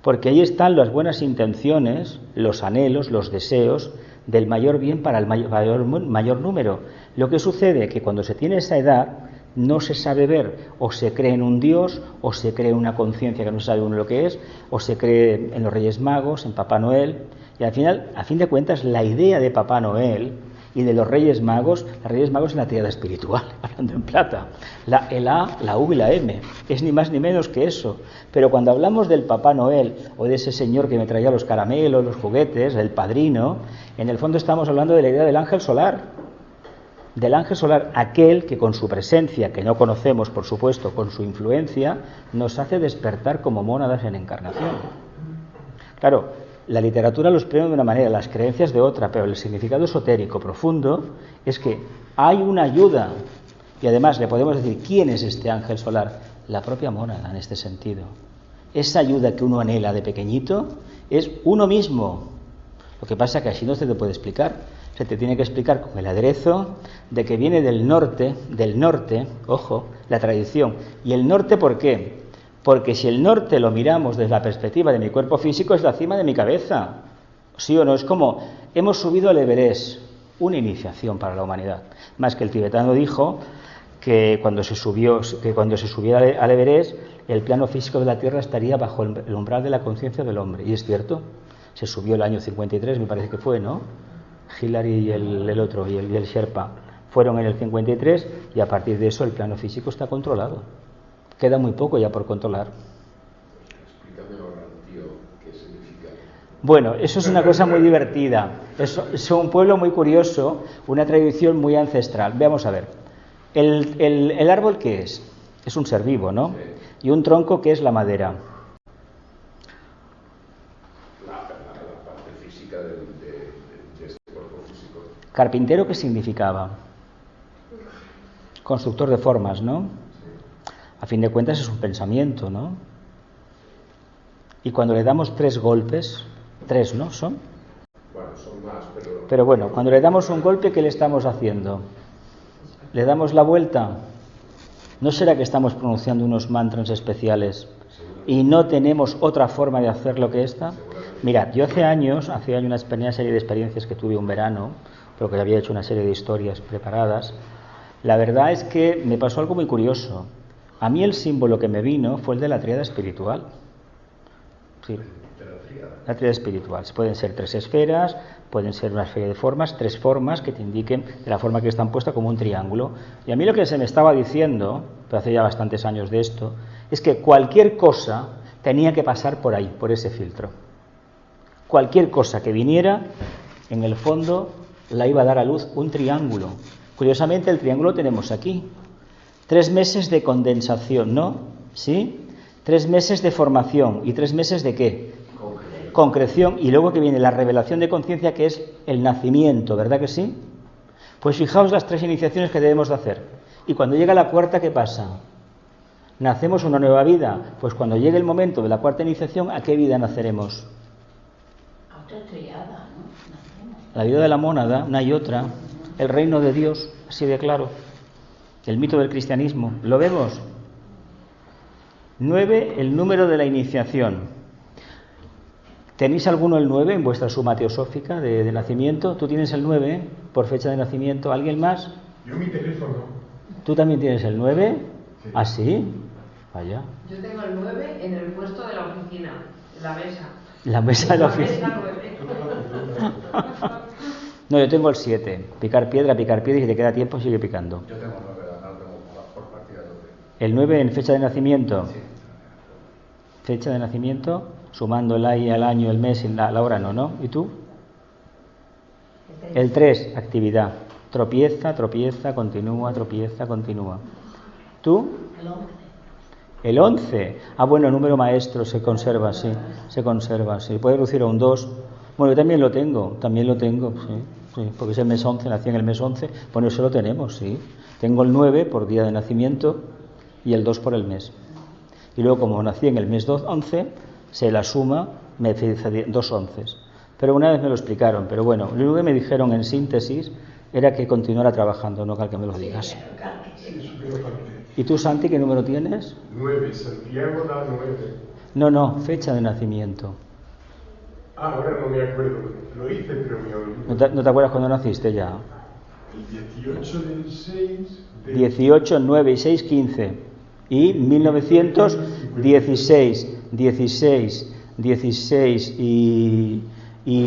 Porque ahí están las buenas intenciones, los anhelos, los deseos del mayor bien para el mayor número. Lo que sucede es que cuando se tiene esa edad no se sabe ver, o se cree en un Dios, o se cree en una conciencia que no sabe uno lo que es, o se cree en los Reyes Magos, en Papá Noel, y al final, a fin de cuentas, la idea de Papá Noel y de los Reyes Magos es la tríada espiritual, hablando en plata, el A, la U y la M, es ni más ni menos que eso. Pero cuando hablamos del Papá Noel, o de ese señor que me traía los caramelos, los juguetes, del padrino, en el fondo estamos hablando de la idea del ángel solar, aquel que con su presencia, que no conocemos por supuesto, con su influencia, nos hace despertar como mónadas en encarnación. Claro, la literatura lo exprime de una manera, las creencias de otra, pero el significado esotérico profundo es que hay una ayuda, y además le podemos decir, ¿quién es este ángel solar? La propia mónada en este sentido. Esa ayuda que uno anhela de pequeñito es uno mismo. Lo que pasa es que así no se te puede explicar. Se te tiene que explicar con el aderezo de que viene del norte, ojo, la tradición. ¿Y el norte por qué? Porque si el norte lo miramos desde la perspectiva de mi cuerpo físico, es la cima de mi cabeza. ¿Sí o no? Es como, hemos subido al Everest, una iniciación para la humanidad. Más que el tibetano dijo que cuando se subiera al Everest, el plano físico de la Tierra estaría bajo el umbral de la conciencia del hombre. Y es cierto, se subió el año 53, me parece que fue, ¿no? Hillary y el otro, y el Sherpa, fueron en el 53 y a partir de eso el plano físico está controlado. Queda muy poco ya por controlar. Explícame ahora, tío, qué significa. Bueno, eso es una cosa muy divertida. Es un pueblo muy curioso, una tradición muy ancestral. Veamos a ver. ¿El árbol qué es? Es un ser vivo, ¿no? Sí. Y un tronco, ¿qué es la madera? Carpintero, ¿qué significaba? Constructor de formas, ¿no? A fin de cuentas es un pensamiento, ¿no? Y cuando le damos 3 golpes, 3, ¿no? ¿Son? Bueno, son más, pero bueno, cuando le damos un golpe, ¿qué le estamos haciendo? ¿Le damos la vuelta? ¿No será que estamos pronunciando unos mantras especiales y no tenemos otra forma de hacerlo que esta? Mirad, yo hace años una serie de experiencias que tuve un verano, pero que había hecho una serie de historias preparadas. La verdad es que me pasó algo muy curioso. A mí el símbolo que me vino fue el de la tríada espiritual. Sí, la tríada espiritual. Pueden ser 3 esferas, pueden ser una serie de formas, 3 formas que te indiquen de la forma que están puestas como un triángulo. Y a mí lo que se me estaba diciendo, pero hace ya bastantes años de esto, es que cualquier cosa tenía que pasar por ahí, por ese filtro. Cualquier cosa que viniera, en el fondo, la iba a dar a luz un triángulo. Curiosamente, el triángulo lo tenemos aquí. 3 meses de condensación, ¿no? ¿Sí? 3 meses de formación. ¿Y 3 meses de qué? Concreción. Y luego que viene la revelación de conciencia, que es el nacimiento, ¿verdad que sí? Pues fijaos las 3 iniciaciones que debemos de hacer. Y cuando llega la cuarta, ¿qué pasa? ¿Nacemos una nueva vida? Pues cuando llegue el momento de la cuarta iniciación, ¿a qué vida naceremos? Otra triada, ¿no? La vida de la mónada, una y otra, el reino de Dios, así de claro, el mito del cristianismo, ¿lo vemos? 9, el número de la iniciación. ¿Tenéis alguno el 9 en vuestra suma teosófica de nacimiento? ¿Tú tienes el 9 por fecha de nacimiento? ¿Alguien más? Yo mi teléfono. ¿Tú también tienes el 9? Sí. ¿Ah, sí? Vaya. Yo tengo el 9 en el puesto de la oficina, en la mesa. La mesa de la oficina. Mesa 9. No, yo tengo el 7. Picar piedra, y si te queda tiempo sigue picando. Yo tengo 9, no tengo por partida 9. ¿El 9 en fecha de nacimiento? Sí. Fecha de nacimiento, sumando el año, el mes y la hora, ¿no? ¿Y tú? El 3, actividad. Tropieza, continúa, tropieza, continúa. ¿Tú? El 11. El 11. Ah, bueno, el número maestro se conserva, sí. Se conserva, sí. Puede reducir a un 2. Bueno, yo también lo tengo, sí, porque es el mes 11, nací en el mes 11. Bueno, eso lo tenemos, sí. Tengo el 9 por día de nacimiento y el 2 por el mes. Y luego, como nací en el mes 11, se la suma me dice 2 onces. Pero una vez me lo explicaron, pero bueno, lo único que me dijeron en síntesis era que continuara trabajando, no que me lo digas. ¿Y tú, Santi, qué número tienes? 9, Santiago da 9. No, fecha de nacimiento. Ahora no me acuerdo, lo hice pero me olvidé. ¿No te acuerdas cuándo naciste ya? El 18 del 6... 18, 9 y 6, 15. Y 1916, 16 y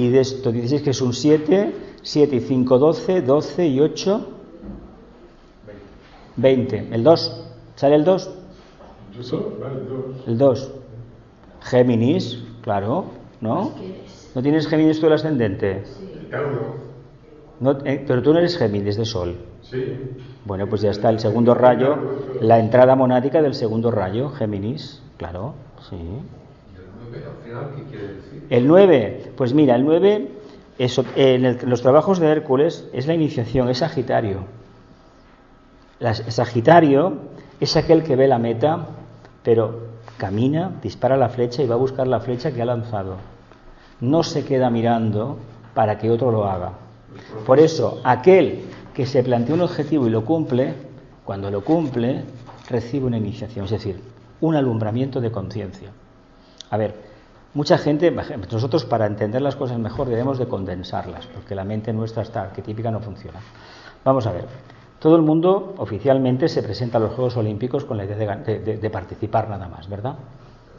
de esto, 16 que es un 7, 7 y 5, 12, 12 y 8, 20. ¿El 2? ¿Sale el 2? ¿Sí? Vale, el 2. Géminis, claro, ¿no? ¿No tienes Géminis tú el ascendente? Sí. No, pero tú no eres Géminis de Sol. Sí. Bueno, pues ya está el segundo rayo, la entrada monádica del segundo rayo, Géminis, claro, sí. ¿Y el 9 al final qué quiere decir? El 9, pues mira, el 9, en los trabajos de Hércules es la iniciación, es Sagitario. Sagitario es aquel que ve la meta, pero camina, dispara la flecha y va a buscar la flecha que ha lanzado. No se queda mirando para que otro lo haga. Por eso, aquel que se plantea un objetivo y lo cumple, cuando lo cumple, recibe una iniciación, es decir, un alumbramiento de conciencia. A ver, mucha gente, nosotros para entender las cosas mejor debemos de condensarlas, porque la mente nuestra está arquetípica, no funciona. Vamos a ver, todo el mundo oficialmente se presenta a los Juegos Olímpicos con la idea de participar nada más, ¿verdad?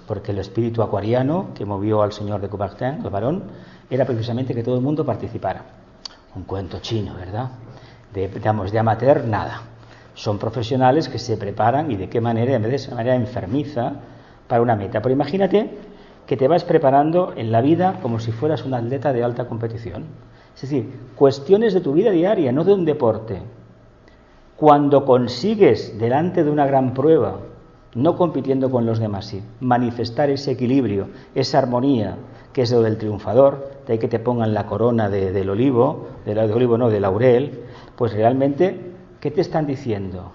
Porque el espíritu acuariano que movió al señor de Coubertin, el varón, era precisamente que todo el mundo participara. Un cuento chino, ¿verdad? De amateur, nada. Son profesionales que se preparan y de qué manera, en vez de esa manera enfermiza, para una meta. Pero imagínate que te vas preparando en la vida como si fueras un atleta de alta competición. Es decir, cuestiones de tu vida diaria, no de un deporte. Cuando consigues, delante de una gran prueba, no compitiendo con los demás, sí, manifestar ese equilibrio, esa armonía, que es lo del triunfador, de ahí que te pongan la corona del olivo, del laurel, pues realmente, ¿qué te están diciendo?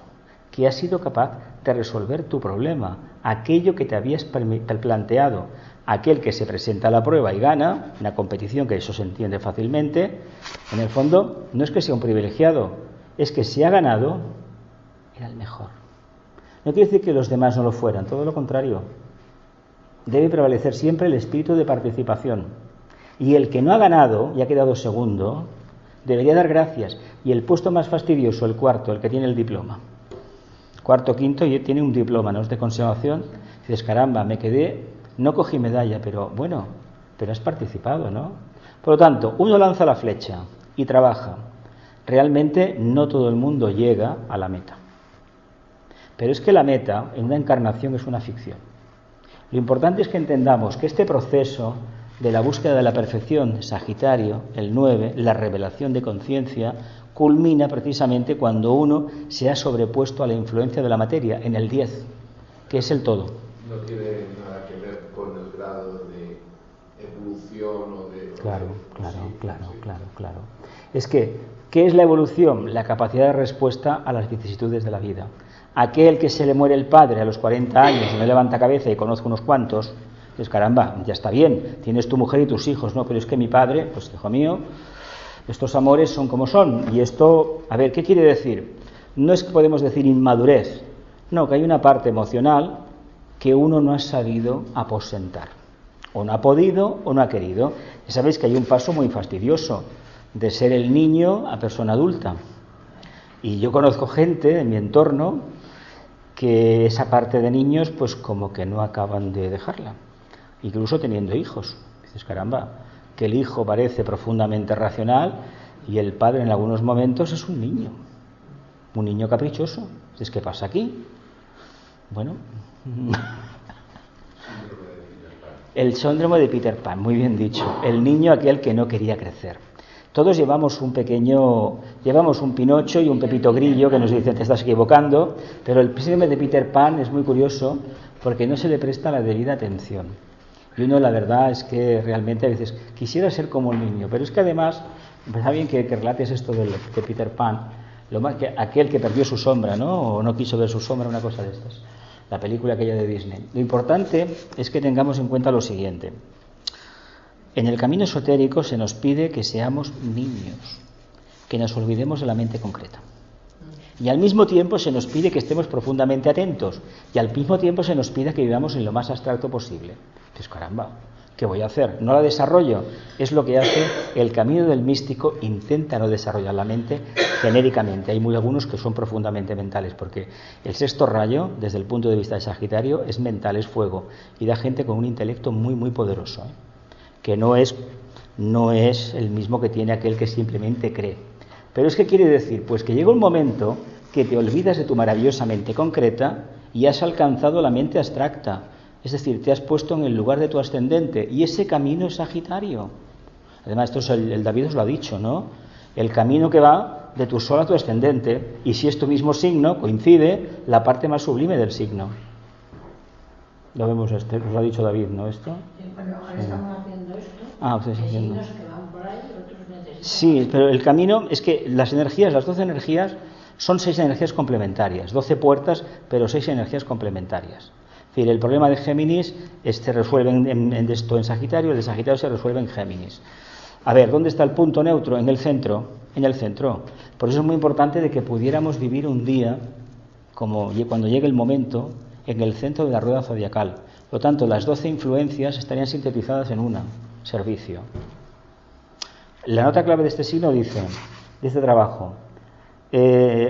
Que has sido capaz de resolver tu problema, aquello que te habías planteado. Aquel que se presenta a la prueba y gana, una competición que eso se entiende fácilmente, en el fondo no es que sea un privilegiado, es que si ha ganado, era el mejor. No quiere decir que los demás no lo fueran, todo lo contrario. Debe prevalecer siempre el espíritu de participación. Y el que no ha ganado y ha quedado segundo, debería dar gracias. Y el puesto más fastidioso, el cuarto, el que tiene el diploma. Cuarto, quinto, y tiene un diploma, ¿no? Es de conservación. Dices, caramba, me quedé, no cogí medalla, pero bueno, pero has participado, ¿no? Por lo tanto, uno lanza la flecha y trabaja. Realmente no todo el mundo llega a la meta. Pero es que la meta en una encarnación es una ficción. Lo importante es que entendamos que este proceso de la búsqueda de la perfección, Sagitario, el 9, la revelación de conciencia, culmina precisamente cuando uno se ha sobrepuesto a la influencia de la materia, en el 10, que es el todo. No tiene nada que ver con el grado de evolución o de... Claro. Es que, ¿qué es la evolución? La capacidad de respuesta a las vicisitudes de la vida. Aquel que se le muere el padre a los 40 años y no levanta cabeza, y conozco unos cuantos, dices, caramba, ya está bien, tienes tu mujer y tus hijos, no, pero es que mi padre, pues hijo mío, estos amores son como son. Y esto, a ver, ¿qué quiere decir? No es que podemos decir inmadurez, no, que hay una parte emocional que uno no ha sabido aposentar, o no ha podido o no ha querido. Ya sabéis que hay un paso muy fastidioso de ser el niño a persona adulta. Y yo conozco gente en mi entorno que esa parte de niños pues como que no acaban de dejarla, incluso teniendo hijos. Dices, caramba, que el hijo parece profundamente racional y el padre en algunos momentos es un niño caprichoso. Dices, ¿qué pasa aquí? Bueno, el síndrome de Peter Pan, muy bien dicho, el niño aquel que no quería crecer. Todos llevamos un Pinocho y un Pepito Grillo que nos dicen, te estás equivocando, pero el síndrome de Peter Pan es muy curioso porque no se le presta la debida atención. Y uno, la verdad es que realmente a veces quisiera ser como el niño, pero es que además, está bien que relates esto de Peter Pan, lo más que aquel que perdió su sombra, ¿no? O no quiso ver su sombra, una cosa de estas. la película aquella de Disney. Lo importante es que tengamos en cuenta lo siguiente. En el camino esotérico se nos pide que seamos niños, que nos olvidemos de la mente concreta. Y al mismo tiempo se nos pide que estemos profundamente atentos, y al mismo tiempo se nos pide que vivamos en lo más abstracto posible. Pues caramba, ¿qué voy a hacer? No la desarrollo. Es lo que hace el camino del místico, intenta no desarrollar la mente genéricamente. Hay algunos que son profundamente mentales, porque el sexto rayo, desde el punto de vista de Sagitario, es mental, es fuego, y da gente con un intelecto muy, muy poderoso, que no es el mismo que tiene aquel que simplemente cree. Pero es que quiere decir, pues que llega un momento que te olvidas de tu maravillosa mente concreta y has alcanzado la mente abstracta. Es decir, te has puesto en el lugar de tu ascendente, y ese camino es Sagitario. Además, esto el David os lo ha dicho, ¿no? El camino que va de tu sol a tu ascendente, y si es tu mismo signo, coincide la parte más sublime del signo. Lo vemos, os lo ha dicho David, ¿no? Esto. Bueno, ahora estamos haciendo esto. Ustedes hay haciendo. signos que van por ahí, otros necesitan. Sí, pero el camino es que las 12 energías, son 6 energías complementarias, 12 puertas, pero 6 energías complementarias. Es decir, el problema de Géminis se resuelve en Sagitario, el de Sagitario se resuelve en Géminis. A ver, ¿dónde está el punto neutro? En el centro. Por eso es muy importante de que pudiéramos vivir un día, como cuando llegue el momento, en el centro de la rueda zodiacal. Por lo tanto, las 12 influencias estarían sintetizadas en un servicio. La nota clave de este signo dice, de este trabajo,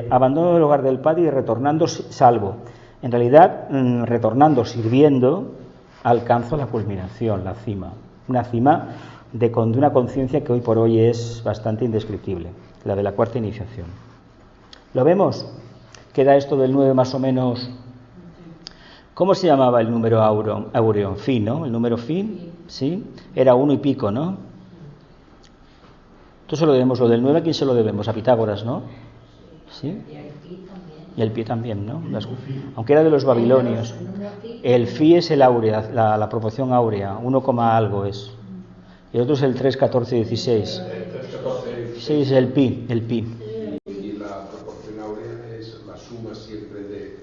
abandono el hogar del padre y retornando salvo. En realidad, retornando, sirviendo, alcanzo la culminación, la cima. Una cima de una conciencia que hoy por hoy es bastante indescriptible, la de la cuarta iniciación. ¿Lo vemos? Queda esto del 9 más o menos. ¿Cómo se llamaba el número áureo? Fi, ¿no? El número fi, ¿sí? Era 1 y pico, ¿no? Entonces se lo debemos, lo del 9, ¿a quién se lo debemos? A Pitágoras, ¿no? ¿Sí? Y el pie también, ¿no? Aunque era de los babilonios. El fi es el áurea, la proporción áurea, 1, algo es. Y el otro es el 3, 14, 16. Sí, es el pi. Y la proporción áurea es la suma siempre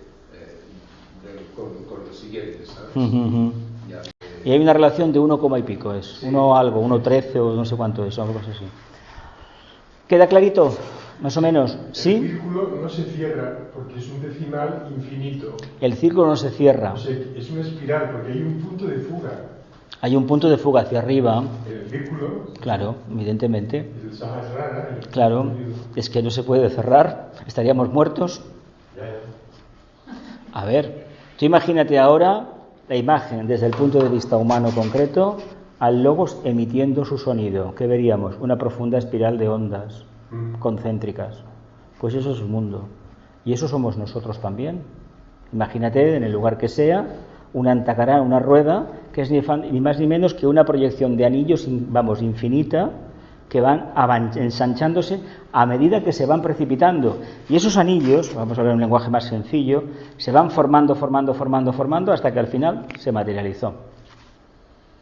con los siguientes, ¿sabes? Y hay una relación de 1, y pico, es. Sí. 1 algo, 1,13 o no sé cuánto es, algo así. ¿Queda clarito? Más o menos, ¿sí? El círculo no se cierra porque es un decimal infinito. El círculo no se cierra. O sea, es una espiral porque hay un punto de fuga. Hay un punto de fuga hacia arriba. El círculo. Claro, evidentemente. El Sahasrara. Claro, es que no se puede cerrar. Estaríamos muertos. A ver, tú imagínate ahora la imagen desde el punto de vista humano concreto, al logos emitiendo su sonido. ¿Qué veríamos? Una profunda espiral de ondas concéntricas. Pues eso es el mundo. Y eso somos nosotros también. Imagínate, en el lugar que sea, una antacará, una rueda, que es ni más ni menos que una proyección de anillos, infinita, que van ensanchándose a medida que se van precipitando. Y esos anillos, vamos a ver un lenguaje más sencillo, se van formando hasta que al final se materializó.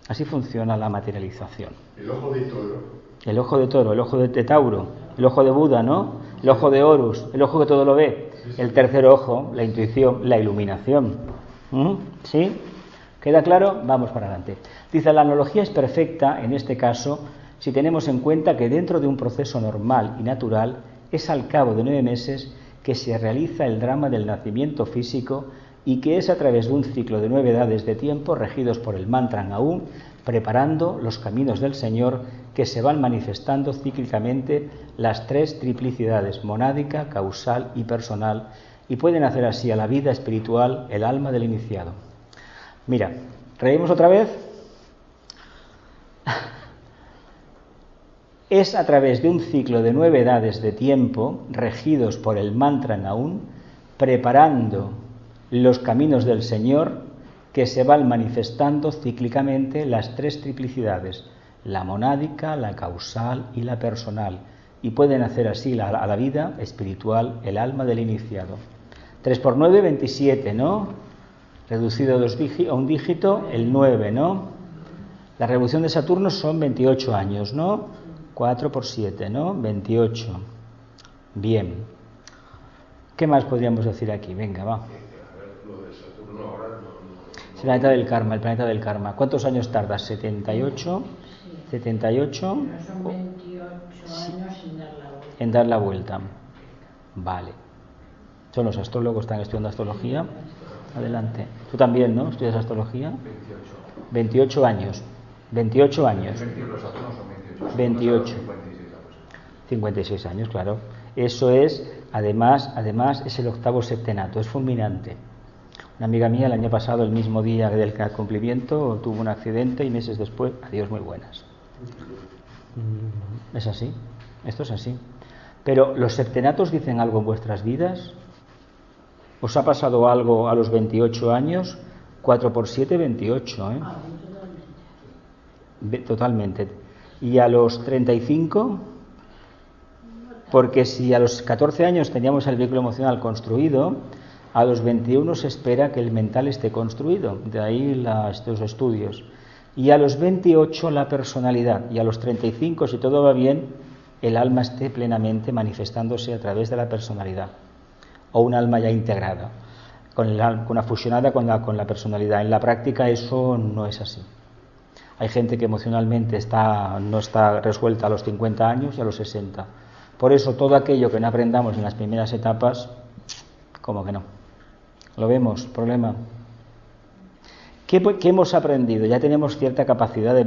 Así funciona la materialización. El ojo de toro. El ojo de toro, el ojo de Tauro, el ojo de Buda, ¿no? El ojo de Horus, el ojo que todo lo ve. El tercer ojo, la intuición, la iluminación. ¿Sí? ¿Queda claro? Vamos para adelante. Dice, la analogía es perfecta en este caso si tenemos en cuenta que dentro de un proceso normal y natural es al cabo de 9 meses que se realiza el drama del nacimiento físico y que es a través de un ciclo de 9 edades de tiempo regidos por el mantra Aum, preparando los caminos del Señor que se van manifestando cíclicamente las 3 triplicidades, monádica, causal y personal, y pueden hacer así a la vida espiritual el alma del iniciado. Mira, reímos otra vez. Es a través de un ciclo de 9 edades de tiempo, regidos por el mantra Aum, preparando los caminos del Señor, que se van manifestando cíclicamente las 3 triplicidades, la monádica, la causal y la personal, y pueden hacer así a la vida espiritual el alma del iniciado. 3 por 9, 27, ¿no? Reducido a un dígito, el 9, ¿no? La revolución de Saturno son 28 años, ¿no? 4 por 7, ¿no? 28. Bien. ¿Qué más podríamos decir aquí? Venga, va. Lo de Saturno El planeta del karma, el planeta del karma. ¿Cuántos años tarda? 78. Sí. 78. Pero son 28 años sin dar la vuelta. En dar la vuelta. Vale. Son los astrólogos, están estudiando astrología. Adelante. Tú también, ¿no? ¿Estudias astrología? 28 años. 28 años. 28. 56 años, claro. Eso es, además es el octavo septenato, es fulminante. Una amiga mía el año pasado, el mismo día del cumplimiento, tuvo un accidente y meses después, adiós, muy buenas. Es así, esto es así. Pero ¿los septenatos dicen algo en vuestras vidas? ¿Os ha pasado algo a los 28 años? 4 por 7, 28, ¿eh? Totalmente. ¿Y a los 35? Porque si a los 14 años teníamos el vehículo emocional construido, a los 21 se espera que el mental esté construido. De ahí estos estudios. Y a los 28 la personalidad. Y a los 35, si todo va bien, el alma esté plenamente manifestándose a través de la personalidad. O un alma ya integrada, con una fusionada con la personalidad. En la práctica eso no es así. Hay gente que emocionalmente no está resuelta a los 50 años y a los 60. Por eso todo aquello que no aprendamos en las primeras etapas, como que no. ¿Lo vemos? Problema. ¿Qué hemos aprendido? Ya tenemos cierta capacidad de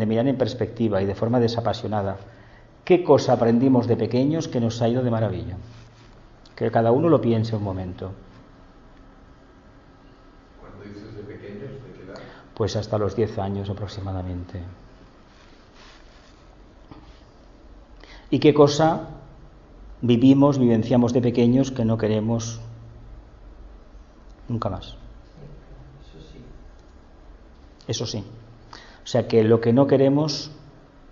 mirar en perspectiva y de forma desapasionada. ¿Qué cosa aprendimos de pequeños que nos ha ido de maravilla? Que cada uno lo piense un momento. Cuando dices de pequeños, ¿de qué edad? Pues hasta los 10 años aproximadamente. ¿Y qué cosa vivenciamos de pequeños que no queremos nunca más? Eso sí. O sea que lo que no queremos,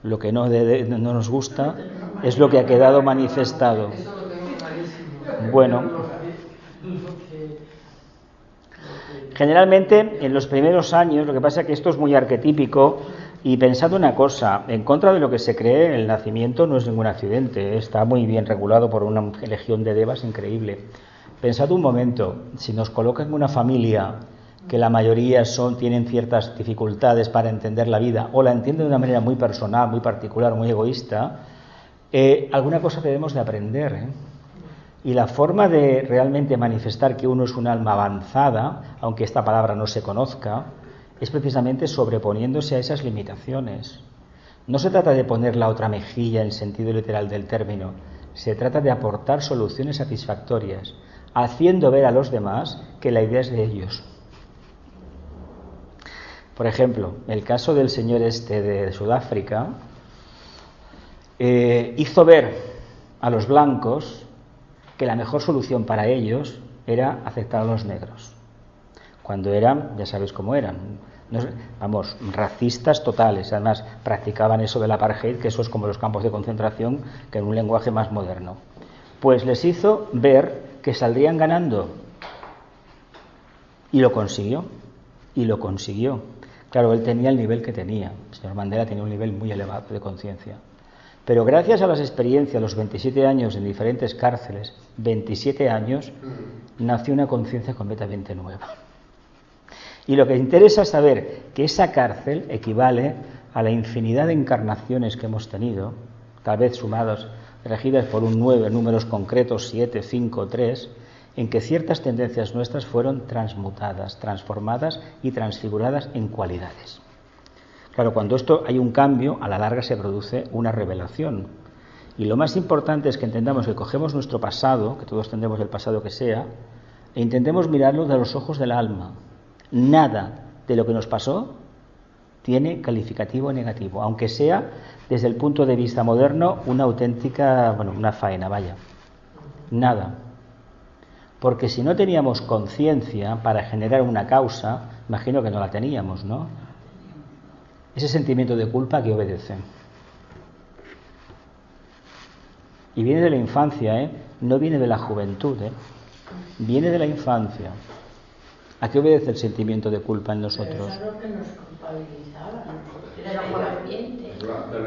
lo que no nos gusta, es lo que ha quedado manifestado. Bueno, generalmente en los primeros años, lo que pasa es que esto es muy arquetípico, y pensad una cosa, en contra de lo que se cree, el nacimiento no es ningún accidente, está muy bien regulado por una legión de devas increíble. Pensad un momento, si nos colocan en una familia que la mayoría tienen ciertas dificultades para entender la vida, o la entienden de una manera muy personal, muy particular, muy egoísta, alguna cosa debemos de aprender, ¿eh? Y la forma de realmente manifestar que uno es un alma avanzada, aunque esta palabra no se conozca, es precisamente sobreponiéndose a esas limitaciones. No se trata de poner la otra mejilla en sentido literal del término, se trata de aportar soluciones satisfactorias, haciendo ver a los demás que la idea es de ellos. Por ejemplo, el caso del señor de Sudáfrica hizo ver a los blancos que la mejor solución para ellos era aceptar a los negros, cuando eran, ya sabéis cómo eran, racistas totales. Además practicaban eso del apartheid, que eso es como los campos de concentración, que en un lenguaje más moderno. Pues les hizo ver que saldrían ganando, y lo consiguió. Claro, él tenía el nivel que tenía. El señor Mandela tenía un nivel muy elevado de conciencia. Pero gracias a las experiencias, los 27 años en diferentes cárceles, 27 años, nació una conciencia completamente nueva. Y lo que interesa es saber que esa cárcel equivale a la infinidad de encarnaciones que hemos tenido, tal vez sumadas, regidas por un 9, números concretos, 7, 5, 3, en que ciertas tendencias nuestras fueron transmutadas, transformadas y transfiguradas en cualidades. Claro, cuando esto hay un cambio, a la larga se produce una revelación. Y lo más importante es que entendamos que cogemos nuestro pasado, que todos tendremos el pasado que sea, e intentemos mirarlo de los ojos del alma. Nada de lo que nos pasó tiene calificativo negativo, aunque sea desde el punto de vista moderno una auténtica, una faena, vaya. Nada. Porque si no teníamos conciencia para generar una causa, imagino que no la teníamos, ¿no? Ese sentimiento de culpa que obedece. Y viene de la infancia, no viene de la juventud, viene de la infancia. ¿A qué obedece el sentimiento de culpa en nosotros? Pero eso es lo que nos culpabilizaba.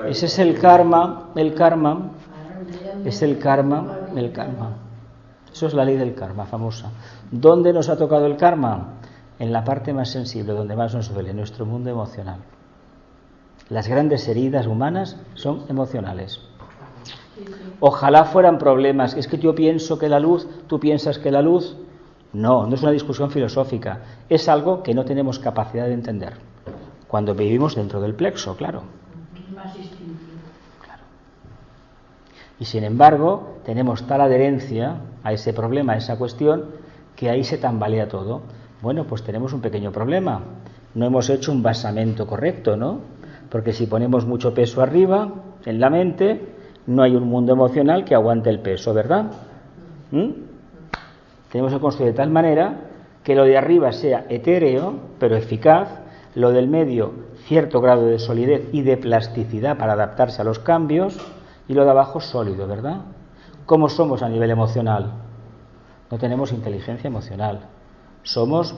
Ese es el karma, es el karma. Eso es la ley del karma famosa. ¿Dónde nos ha tocado el karma? en la parte más sensible, donde más nos duele, nuestro mundo emocional. Las grandes heridas humanas son emocionales. Ojalá fueran problemas. Es que yo pienso que la luz, tú piensas que la luz. No, no es una discusión filosófica. Es algo que no tenemos capacidad de entender. Cuando vivimos dentro del plexo, claro. Más instintivo. Claro. Y sin embargo, tenemos tal adherencia a ese problema, a esa cuestión, que ahí se tambalea todo. Bueno, pues tenemos un pequeño problema. No hemos hecho un basamento correcto, ¿no? Porque si ponemos mucho peso arriba, en la mente, no hay un mundo emocional que aguante el peso, ¿verdad? Tenemos que construir de tal manera que lo de arriba sea etéreo, pero eficaz, lo del medio, cierto grado de solidez y de plasticidad para adaptarse a los cambios, y lo de abajo sólido, ¿verdad? ¿Cómo somos a nivel emocional? No tenemos inteligencia emocional. Somos,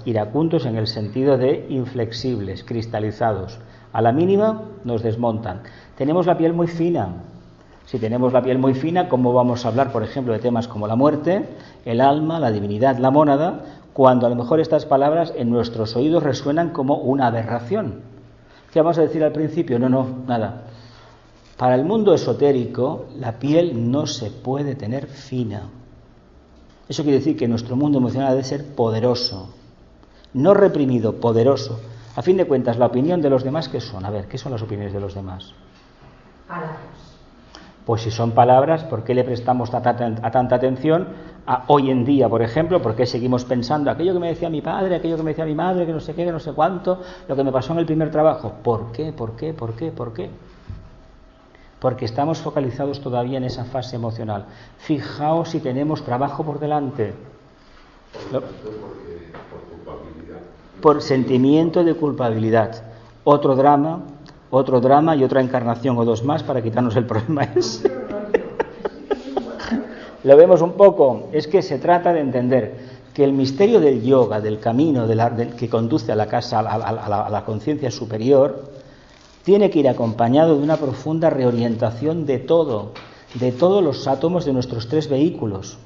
iracundos en el sentido de inflexibles, cristalizados. A la mínima nos desmontan. Tenemos la piel muy fina. Si tenemos la piel muy fina, ¿cómo vamos a hablar, por ejemplo, de temas como la muerte, el alma, la divinidad, la mónada, cuando a lo mejor estas palabras en nuestros oídos resuenan como una aberración? ¿Qué vamos a decir al principio? No, nada. Para el mundo esotérico, la piel no se puede tener fina. Eso quiere decir que nuestro mundo emocional debe ser poderoso, no reprimido, poderoso. A fin de cuentas, la opinión de los demás, ¿qué son? A ver, ¿qué son las opiniones de los demás? Palabras. Pues si son palabras, ¿por qué le prestamos tanta atención a hoy en día, por ejemplo? ¿Por qué seguimos pensando aquello que me decía mi padre, aquello que me decía mi madre, que no sé qué, que no sé cuánto, lo que me pasó en el primer trabajo? ¿Por qué? Porque estamos focalizados todavía en esa fase emocional. Fijaos si tenemos trabajo por delante. Por sentimiento de culpabilidad. Otro drama y otra encarnación o dos más para quitarnos el problema ese. Lo vemos un poco. Es que se trata de entender que el misterio del yoga, del camino que conduce a la conciencia superior, tiene que ir acompañado de una profunda reorientación de todos los átomos de nuestros tres vehículos.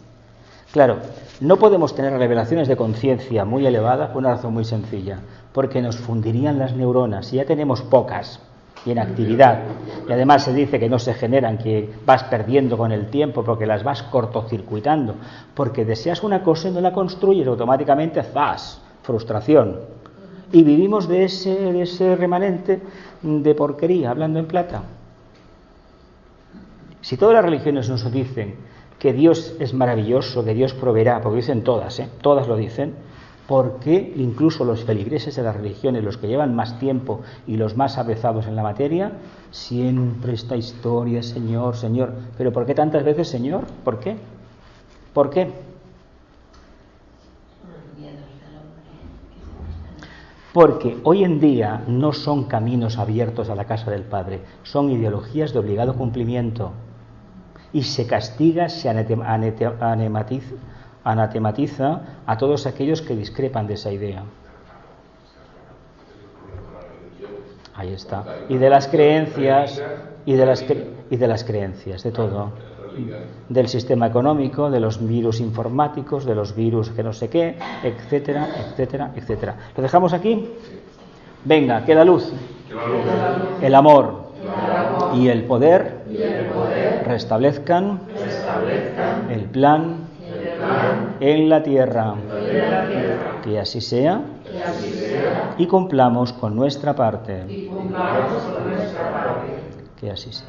Claro, no podemos tener revelaciones de conciencia muy elevadas por una razón muy sencilla, porque nos fundirían las neuronas, y ya tenemos pocas y en actividad, y además se dice que no se generan, que vas perdiendo con el tiempo porque las vas cortocircuitando, porque deseas una cosa y no la construyes, automáticamente ¡zas! Frustración. Y vivimos de ese remanente de porquería, hablando en plata. Si todas las religiones nos dicen que Dios es maravilloso, que Dios proveerá, porque dicen todas lo dicen, ¿por qué incluso los feligreses de las religiones, los que llevan más tiempo y los más avezados en la materia, siempre esta historia, Señor, Señor? ¿Pero por qué tantas veces Señor? ¿Por qué? ¿Por qué? Porque hoy en día no son caminos abiertos a la casa del Padre, son ideologías de obligado cumplimiento. Y se castiga, se anatematiza a todos aquellos que discrepan de esa idea. Ahí está. Y de las creencias, y de las creencias, de todo. Del sistema económico, de los virus informáticos, de los virus que no sé qué, etcétera, etcétera, etcétera. ¿Lo dejamos aquí? Venga, queda luz. El amor y el poder restablezcan el plan en la tierra. Que así sea y cumplamos con nuestra parte. Que así sea.